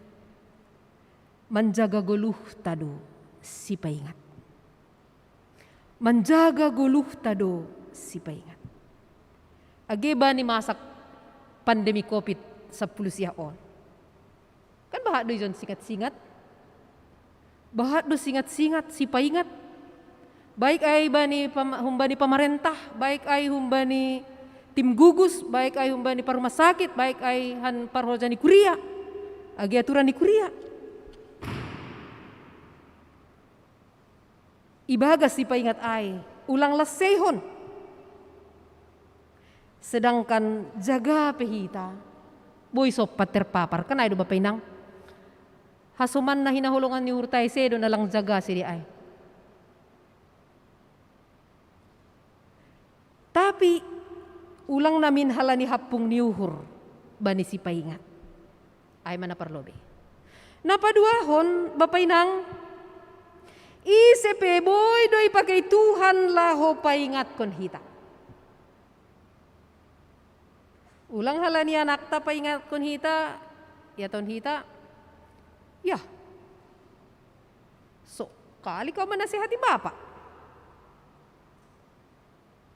menjaga goluh tado si paingat. Menjaga goluh tado si paingat. Ageba ni masak pandemi COVID-10 siyaon. Kan bahat do yon singat-singat. Bahat do singat-singat si paingat. Baik ay humbani pemerintah, baik ay humbani tim gugus, baik ay humbani parumah sakit, baik ay han parhoja ni kuria. Agi aturan ni kuria. Ibagas si paingat ay ulang lasehon. Sedangkan jaga pehita boy sopat terpapar kan ay do Bapak Inang. Hasuman na hinahulungan ni urtay sedo na lang jaga si di ay. Tapi ulang namin halani hapung niuhur bani si paingat. Ay mana parlobe. Napaduahon Bapak Inang, isepe boy doy pakai Tuhan laho paingat kon hita. Ulang halani anak ta paingat kon hita, ya ton hita, ya. So, kali kau menasihati bapak.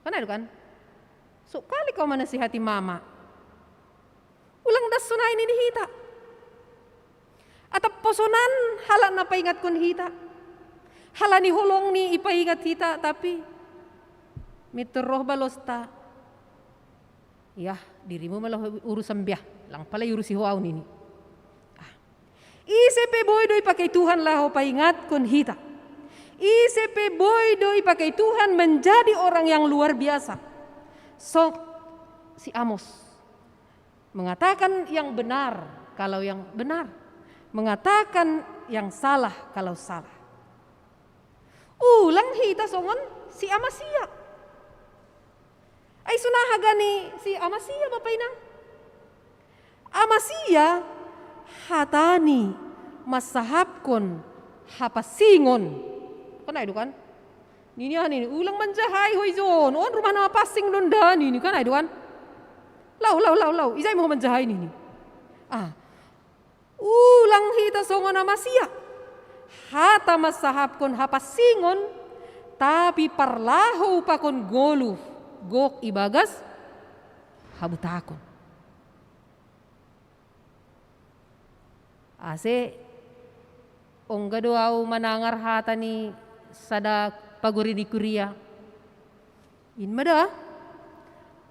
Kan? So, kali kau menasihati mama. Ulang das sunay ni hita. Atap posonan halan na paingat kon hita. Halani holong ni ipaingat hita tapi mitoroh balosta. Ya, dirimu malah urusan biah, lang pala urusi huaw nini. Isepe boy doy pakai Tuhan lah paingat kon hita. Isepe boy doy pakai Tuhan menjadi orang yang luar biasa. So si Amos mengatakan yang benar kalau yang benar, mengatakan yang salah kalau salah. Ulang hita songon si Amasia. Ay sunahaga ni si Amasia Bapak Inang. Amasia hatani masahapkon hapasingon. Kan ay kan? Nini ulang manjahay hoy zon. On rumah na pasing nunda nini kan ay kan? Lau. Isay mo manjahay nini. Ulang hita songon Amasia. Hata masahapkon hapasingon tapi parlaho pa kon goluh. Gok ibagas habutakon. Ase ongga doau manangar hata ni sada paguri di kuria. Inmada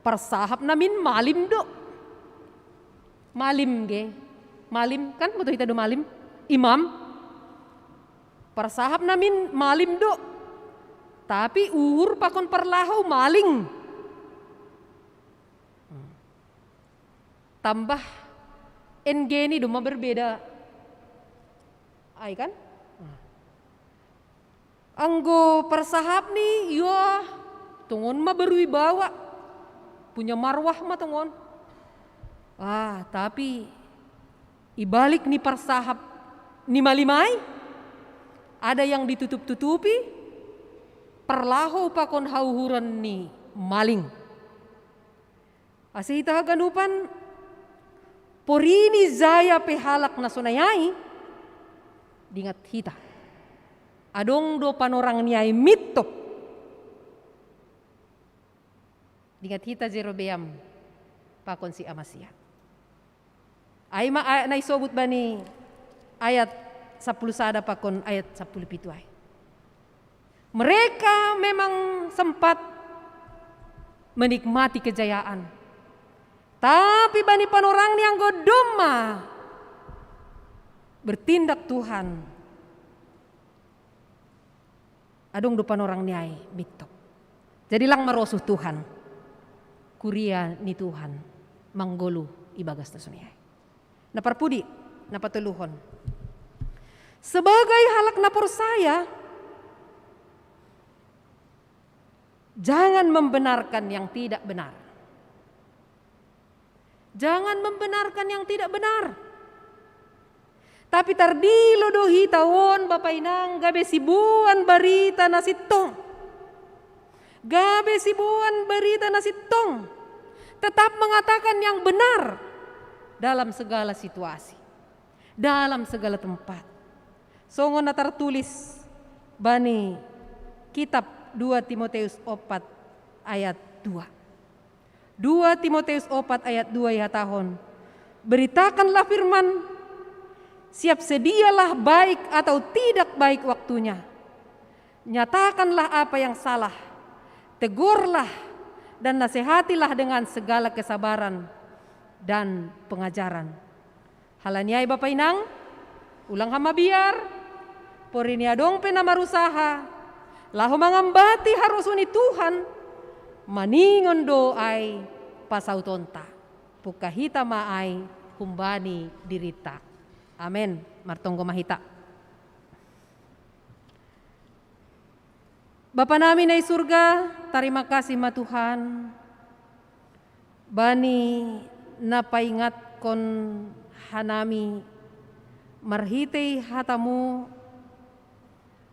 persahap namin malim do. Malim ge. Malim kan betul kita do malim. Imam. Persahap namin malim do. Tapi uhur pakon perlaho maling. Tambah NG ni duma berbeda. Ay kan? Anggo persahap ni, ya tungon ma berwibawa. Punya marwah ma tungon. Tapi ibalik ni persahap ni malimay. Ada yang ditutup-tutupi. Perlaho pakon hauhuran ni maling. Asihita ganupan porini zaya pehalak na sunayai dingat hita. Adong do panorang niyay mitop. Dingat hita Jerobeam pakon si Amasia. Ay naisobut ba ni ayat 10 sada pakon ayat 10 pituay. Mereka memang sempat menikmati kejayaan. Tapi bani panorang yang godoma bertindak Tuhan. Adong do panorang niay bitok. Jadi lang marosuh Tuhan. Kuria ni Tuhan manggolu ibagas ta suniay. Naparpudi napatuluhon. Sebagai halak napor saya, jangan membenarkan yang tidak benar. Jangan membenarkan yang tidak benar. Tapi tardilo dohi tawon Bapak Inang gabe sibuan barita nasitong. Gabe sibuan barita nasitong. Tetap mengatakan yang benar dalam segala situasi, dalam segala tempat. Songon na tertulis bani kitab 2 Timoteus 4 ayat 2. 2 Timoteus 4 ayat 2 ya tahun. Beritakanlah firman, siap sedialah baik atau tidak baik waktunya. Nyatakanlah apa yang salah, tegurlah dan nasihatilah dengan segala kesabaran dan pengajaran. Halanyai Bapak Inang, ulang hama biar, porini adong penamarusaha, lahu mangambati harus uni Tuhan, maningon doai pasau tonta, pukahita maai humbani dirita. Amin. Martonggo mahita. Bapa namin ay surga, terima kasih ma Tuhan. Bani napaingat kon hanami marhitei hatamu,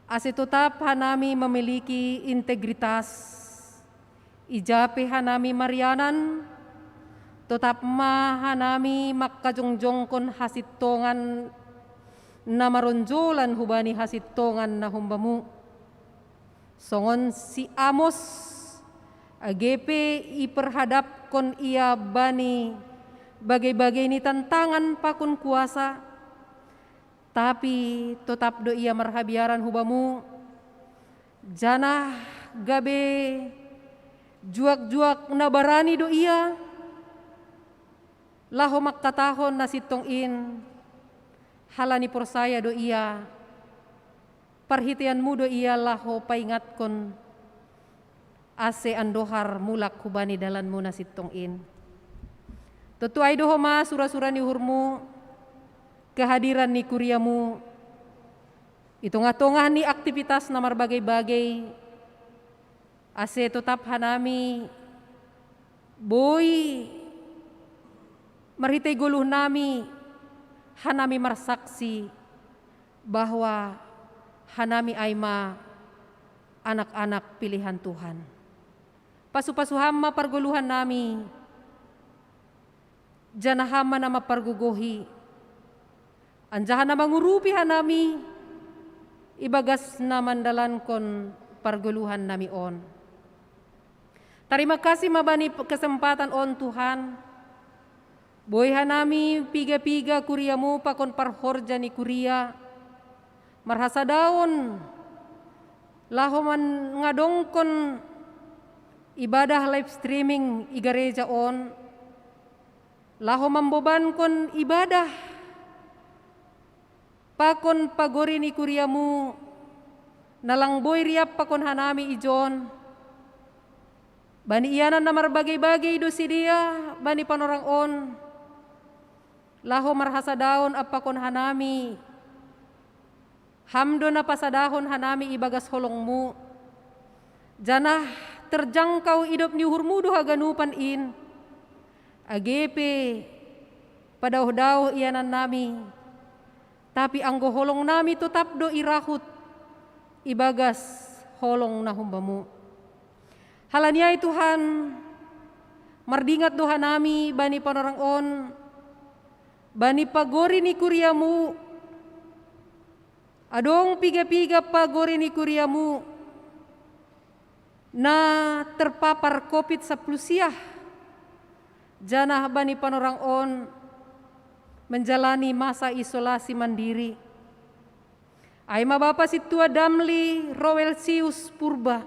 ase tetap hanami memiliki integritas, ijape hanami marianan, tetap hanami makkajongjong kon hasitongan na maronjolan hubani hasitongan na humbamu. Songon si Amos agepe iperhadap kon ia bani bagai-bagai ni tantangan pakun kuasa, tapi tetap do ia marhabiaran hubamu, janah gabe juak-juak nabarani do ia, laho makkatahon na sitong in, halani porsaya do iya, perhitianmu do iya laho paingat kon, ase andohar mulak hubani dalanmu na sitong in. Tutuay doho ma sura-sura ni hurmu, kehadiran ni kuriamu, itunga-tunga ni aktivitas na marbagai-bagai, ase tetap hanami, boy, marhitay guluh nami, hanami marsaksi, bahwa hanami ay ma anak-anak pilihan Tuhan. Pasu-pasuham maparguluhan nami, janahama na maparguguhi, anjahan na mangurupi hanami, ibagas na mandalan kon parguluhan nami on. Terima kasih mabani kesempatan on Tuhan. Boy hanami piga-piga kuriamu pakon parhorja ni kuria, marhasa daon, laho man ngadongkon ibadah live streaming igareja on, laho mamboban kon ibadah pakon pagori ni kuriamu, nalang boy riap pakon hanami ijon, bani iyanan na marbagai-bagai dosi dia, bani panorang on, laho marhasa daon apakon hanami, hamdo na pasadahon hanami ibagas holongmu, janah terjangkau idop ni hurmu doha ganupan in, agepe padauh-dauh iyanan nami, tapi anggo holong nami tetap do irahut ibagas holong na humbamu. Halaniay Tuhan, mardingat doha nami bani panorang on, bani pagori ni kuriamu, adong piga-piga pagori ni kuriamu na terpapar COVID-19, janah bani panorang on menjalani masa isolasi mandiri. Ay mabapa situa Damli Roelsius Purba,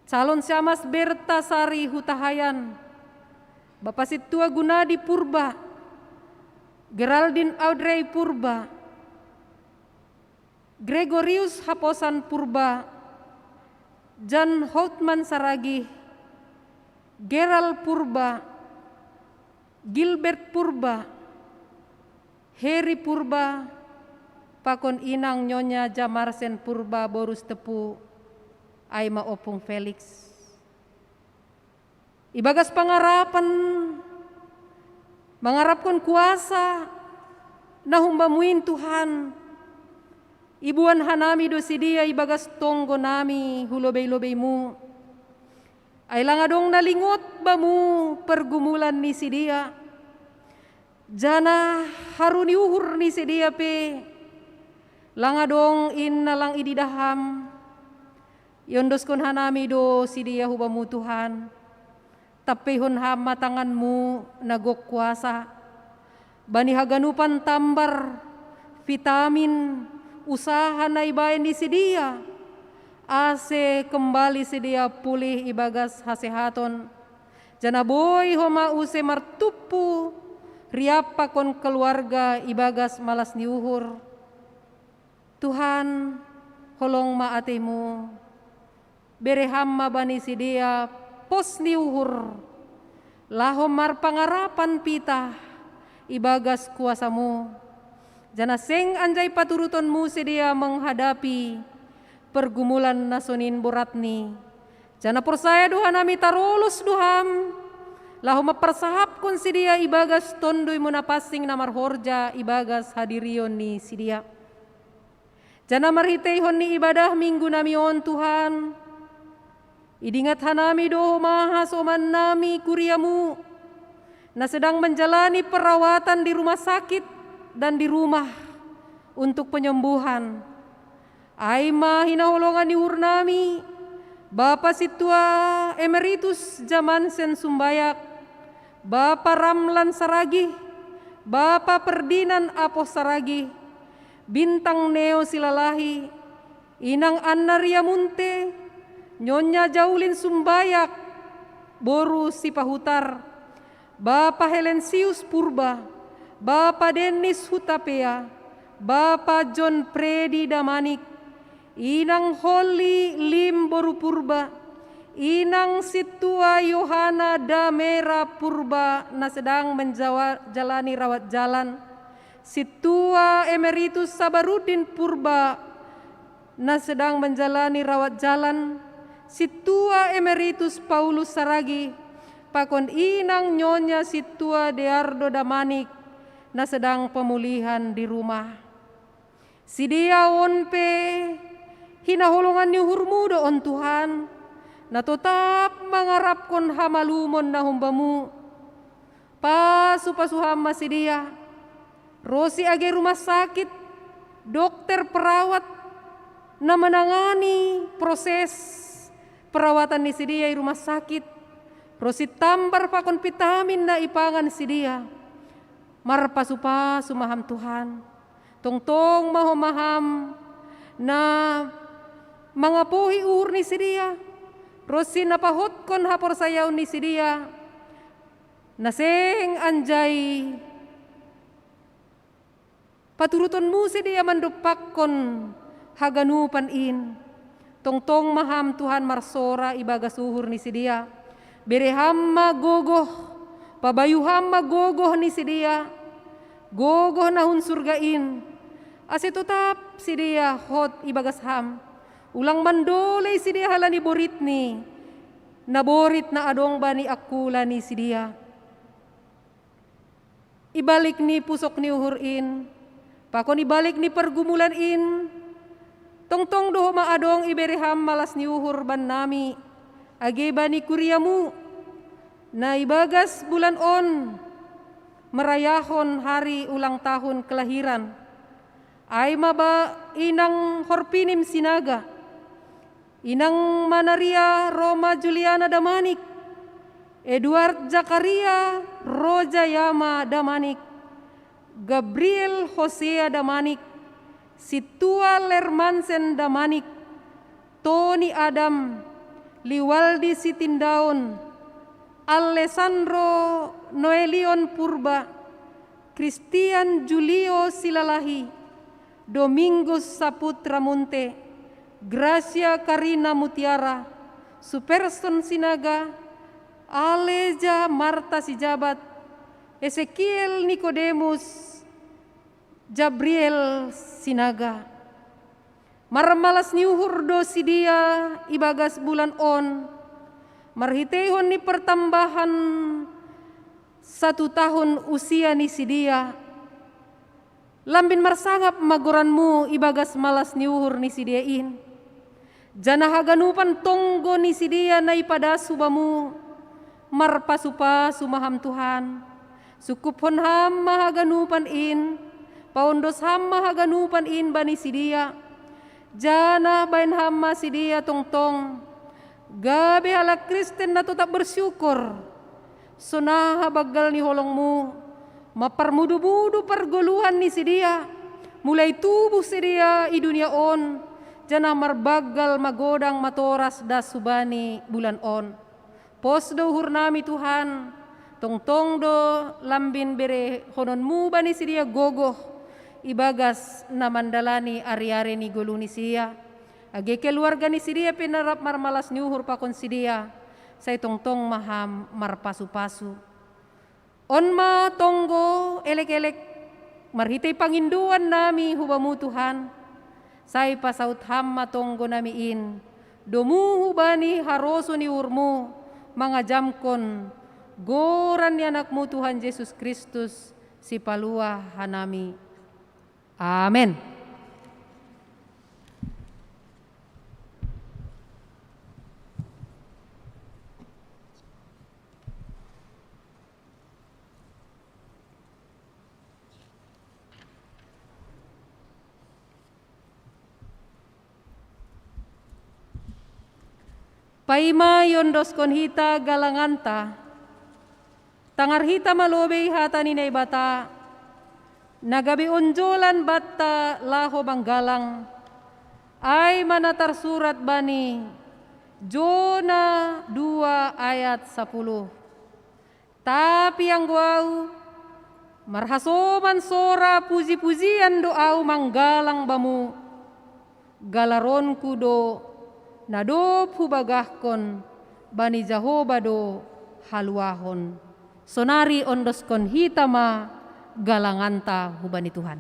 calon Syamas Berta Sari Hutahayan, Bapak situa Gunadi Purba, Geraldine Audrey Purba, Gregorius Haposan Purba, Jan Houtman Saragi, Gerald Purba, Gilbert Purba, Heri Purba, pakon inang Nyonya Jamarsen Purba Borus Tepu ay maopong Felix. Ibagas pangarapan, mangarapkon kuasa na humbamuin Tuhan. Ibuan hanami do si dia ibagas tonggo nami hulobay-lobay mo. Ay langadong nalingot ba mo pergumulan ni si dia. Jana haruni uhur ni si dia pe. Langadong nalang ididaham. Yondos kon hanami do si dia hubamu Tuhan. Tapihon ham matanganmu nagok kuasa. Bani haganupan tambar, vitamin, usaha na ibayan ni si dia. Ase kembali si dia pulih ibagas hasehaton. Janaboy homa use martupu, riapa kon keluarga ibagas malas niuhur. Tuhan, holong maatimu. Bereham bani si dia pos niuhur. Lahom marpangarapan pita ibagas kuasamu. Jana seng anjay paturutonmu si dia menghadapi pergumulan nasonin boratni. Jana persaya duha nami tarolus duham. Lahu mapersahap kun si dia ibagas tondoy muna pasing namar horja ibagas hadirion ni si dia. Jana marhitehon ni ibadah minggu nami on Tuhan. Idingat hanami doh mahas oman nami kuriamu na sedang menjalani perawatan di rumah sakit dan di rumah untuk penyembuhan. Aima hinahulongan ni urnami, Bapak Situa Emeritus Jamansen Sumbayak, Bapak Ramlan Saragi, Bapak Perdinan Apos Saragi, Bintang Neo Silalahi, Inang Annaria Munte, Nyonya Jaulin Sumbayak, Boru Sipahutar, Bapak Helensius Purba, Bapak Dennis Hutapea, Bapak John Predi Damanik, Inang Holly Lim Boru Purba, Inang Situa Yohana Damera Purba na sedang menjalani rawat jalan, Situa Emeritus Sabarudin Purba na sedang menjalani rawat jalan, Situa Emeritus Paulus Saragi, pakon inang Nyonya Situa Deardo Damanik na sedang pemulihan di rumah. Si dia onpe hinahulungan ni hurmu doon Tuhan, na tetap mangarapkon hamalumon na humbamu. Pasupasuhama si dia, rosi age rumah sakit, dokter perawat na menangani proses perawatan ni si dia di rumah sakit. Rosi tambar pakon vitamin na ipangan si dia. Marpasupa sumaham Tuhan. Tongtong mahomaham na mga puhi uhur ni si dia. Rosi napahot kon hapor sayaw ni si dia. Naseng anjay. Paturuton mo si dia mandupak kon haganupan in. Tongtong maham Tuhan marsora ibagas uhur ni si dia. Bereham magogoh, pabayuham magogoh ni si dia. Gogoh na hun surgain. Ase tetap si dia hot ibagas ham. Ulang mandolay si dia halani borit ni. Naborit na adong bani akula ni si dia. Ibalik ni pusok ni uhurin. Pakon ibalik ni pergumulan in. Tongtong doho maadong ibereham malas ni uhur ban nami. Age bani kuriamu. Na ibagas bulan on. Merayahon hari ulang tahun kelahiran. Ay maba inang Horpinim Sinaga. Inang Manaria Roma Juliana Damanik. Edward Zakaria Roja Yama Damanik. Gabriel Hosea Damanik. Situa Lermansen Damanik. Tony Adam. Liwaldi Sitindaon. Alessandro Noelion Purba, Christian Julio Silalahi, Domingos Saputra Munte, Gracia Karina Mutiara, Superson Sinaga, Aleja Marta Sijabat, Ezekiel Nicodemus, Jabriel sinaga. Marmalas ni uhurdo si dia ibagas bulan on. Marhitehon ni pertambahan 1 tahun usia ni si dia. Lambin marsangap magoranmu ibagas malas ni uhur ni si diain. Jana haganupan tonggo ni si dia na ipada subamu. Marpasupa sumaham Tuhan. Sukuphon ham mahaganupan in. Paundos ham mahaganupan in bani si dia. Jana bain hamma si dia tongtong. Gabi hala Kristen na tetap bersyukur. Sonaha bagal ni holongmu. Maparmudu-mudu pergoluhan ni si dia. Mulai tubuh si dia i dunia on. Jana marbagal magodang matoras das subani bulan on. Pos do hurnami Tuhan. Tongtong do lambin bere hononmu bani si dia gogoh. Ibagas na mandalani ari-ari ni gulu ni siya. Agi keluarga ni siya pinarap marmalas ni uhur pakon siya. Sa itongtong maham marpasu-pasu. Onma tonggo elek-elek marhitay panginduan nami hubamu Tuhan. Say pasaut hamma tonggo nami in. Domu hubani haroso ni urmu mga jamkon. Goran ni anakmu Tuhan Yesus Kristus si palua hanami. Amin. Paima yondos konhita galanganta, tangarhita malobey hata ni bata. Nagabi unjulan batta laho manggalang ay manatar surat bani Jona 2 ayat 10. Tapi ang guau marhasoman sora puji-pujian doau manggalang bamu galaron kudo nadop hubagahkon bani Jahoba do haluahon sonari ondoskon hitama galanganta hubani Tuhan.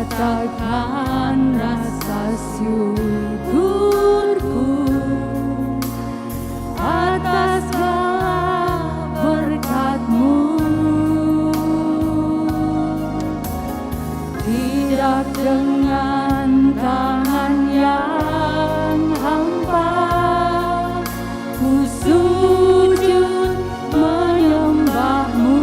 Menyatakan rasa syukurku atas berkat-Mu. Tidak dengan tangan yang hampa ku sujud menyembah-Mu.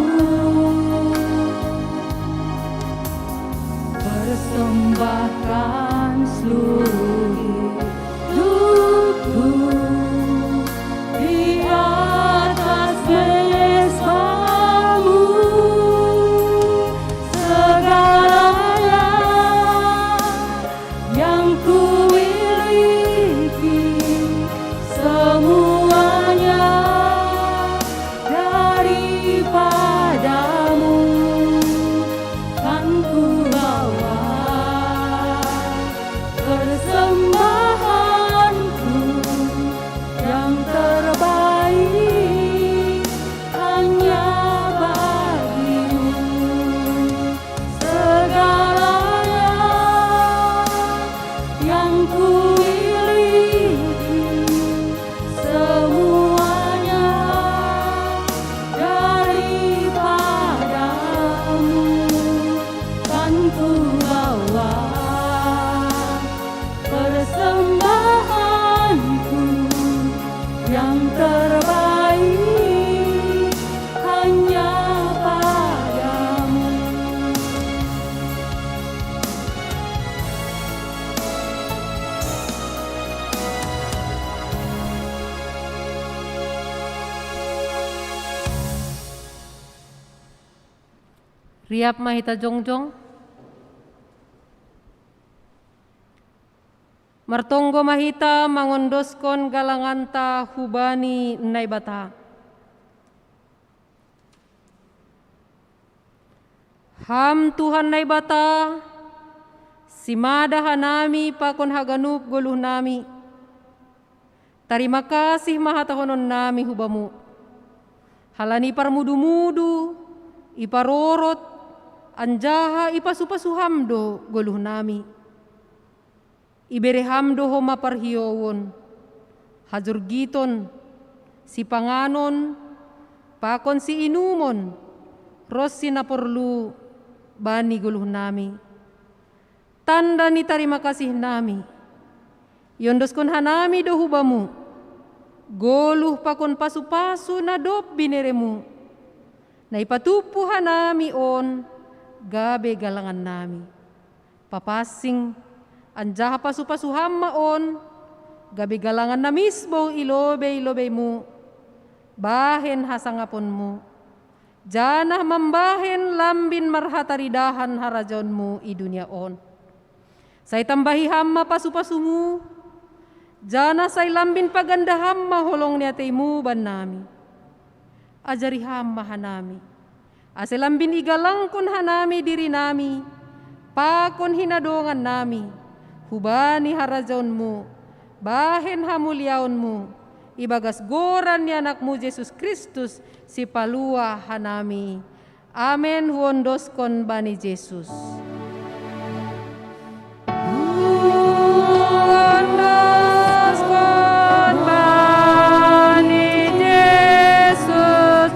Persembahkan seluruh hidupku di atas mezbah-Mu. Segalanya yang ku miliki, semuanya terbaik hanya padamu. Riap mahita jongjong. Martonggo mahita mangondoskon galanganta hubani nai bata. Ham Tuhan nai bata, simada hanami pakon haganup goluh nami. Terima kasih mahatahonon nami hubamu. Halani parmudu-mudu, iparorot, anjaha ipasupasu hamdo goluh nami. Ibere hamdo homa parhiowon, hajur giton, si panganon, pakon si inumon, ros sinaporlu bani guluh nami. Tanda ni terima kasih nami, yondoskon hanami dohubamu, goluh pakon pasu-pasu na dop bineremu, na ipatupu hanami on, gabe galangan nami, papasing, anjaha pasu-pasu hammaon, gabi galangan na mismo ilobe mu, bahen hasangaponmu, janah mambahen lambin marhataridahan harajonmu i dunia on. Say tambahi hamma pasu-pasumu, janah say lambin paganda hamma holong niataymu ban nami. Ajari hamma hanami, ase lambin igalangkon hanami diri nami, pakon hinadongan nami, hubani harajonmu, bahen hamuliaonmu, ibagas goran ni anakmu Yesus Kristus si palua hanami. Amen huondoskon bani Yesus. Huondoskon bani Yesus,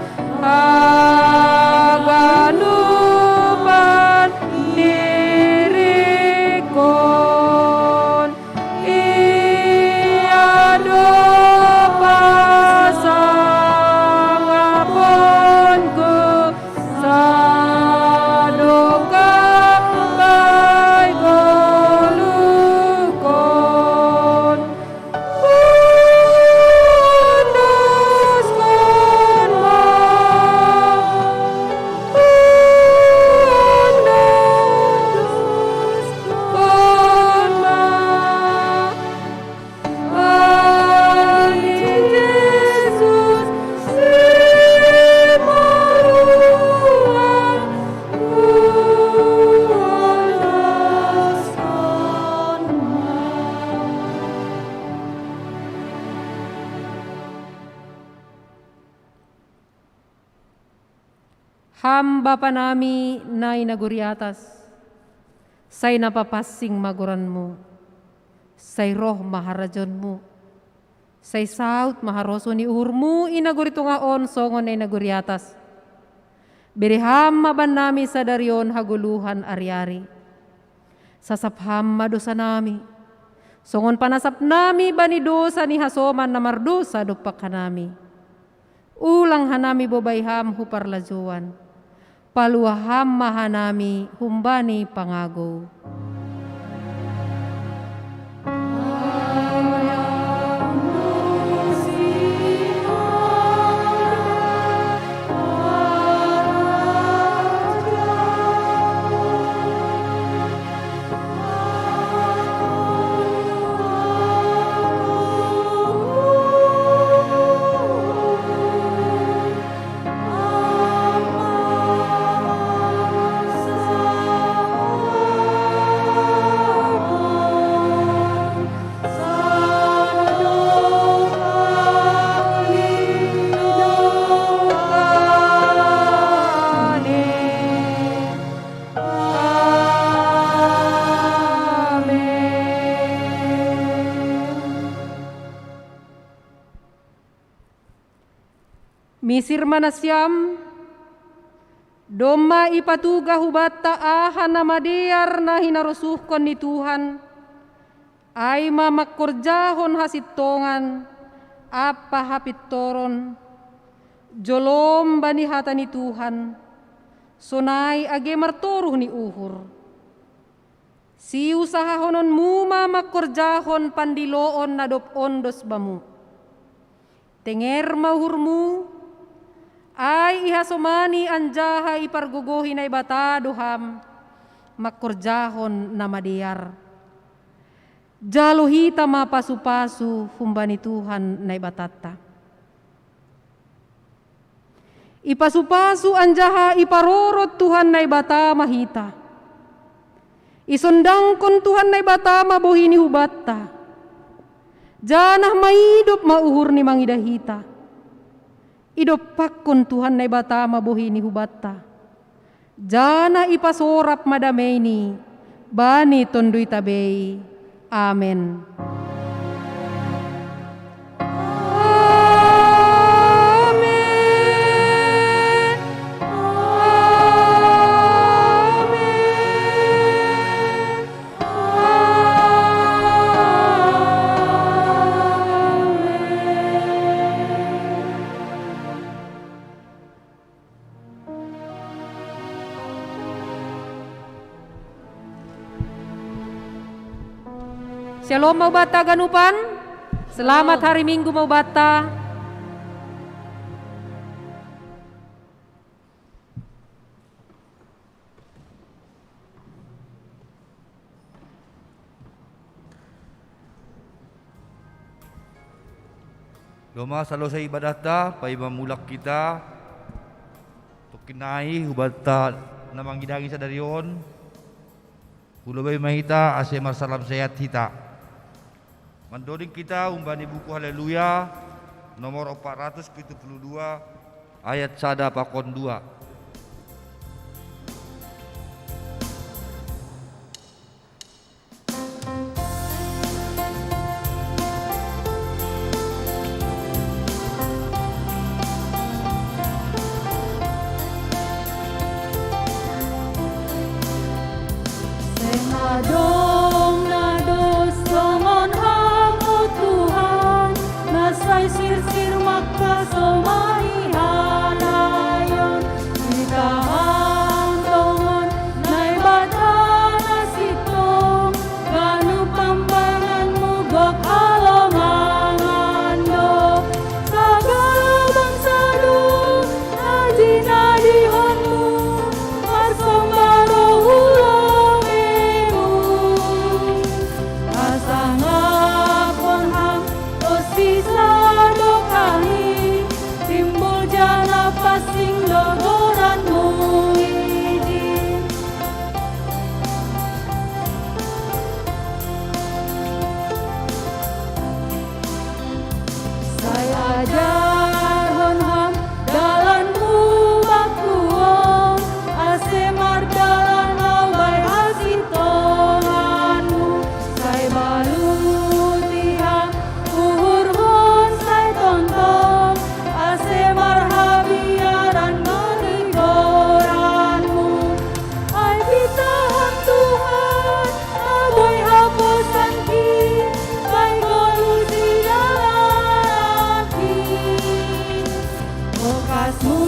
aganupan diriku. Ham Bapa nami na inaguri atas, say napapasing maguranmu, say roh maharajonmu, say saut maharoso ni uhurmu inaguri tungaon songon na inaguri atas. Beriham maban nami sa darion haguluhan ari-ari. Sasapham madosa nami, songon panasap nami bani dosa ni hasoman na mardosa dupak hanami. Ulang hanami bobayham huparlajuan, paluaham mahanami humbani pangago. Misir manasyam, doma ipatuga hubata ahan na madiar na hinarusuhkon ni Tuhan, ay mamakkorjahon hasitongan, apa hapit toron, jolom bani hata ni Tuhan, sonai age martoruh ni uhur. Si usaha honon muma makorjahon pandiloon nadop ondos bamu. Tenger mauhurmu, ay ihasomani anjaha ipargugohi na ibata doham, makorjahon na madiyar. Jalohita mapasu-pasu humbani Tuhan na ibatata. Ipasu-pasu anjaha iparorot Tuhan na ibata mahita. Isundangkon Tuhan na ibata mabuhi ni hubata. Janah maidop mauhur ni mangidahita. Idopakon Tuhan na ibata mabuhi ni hubata. Janah ipasorap madamay ni bani tondoy tabay. Amen. Shalom mau bata ganupan. Selamat hari Minggu mau bata. Doma selesai ibadah ta, pai mamulak kita. Tukinai hubata namang gidangi sadarion. Hulubay mahita asemar salam sehat hita. Mandoding kita umbani buku Haleluya nomor 472 ayat sada pakon 2. Senadong nados songon hamo Tuhan, nasay sirsir makasomai hanayon. Itahan tongon nay badana sitong, ganu pambangan mugok alomangando. Sagala bangsa do nadinadihonmu, marsombaro ulong emu. Asangapon ham osisa dokali, timbul jana pasing dogoranmu idi. Saya ajar honham dalanmu bakuon, asemar dalan awai hasil tonganmu. Saya balutiha uhur hon saya tonton, asemar habiaran menigoranmu. Ay bitahan Tuhan, aboy hapusan ki, ay golusi lalaki. Okasmu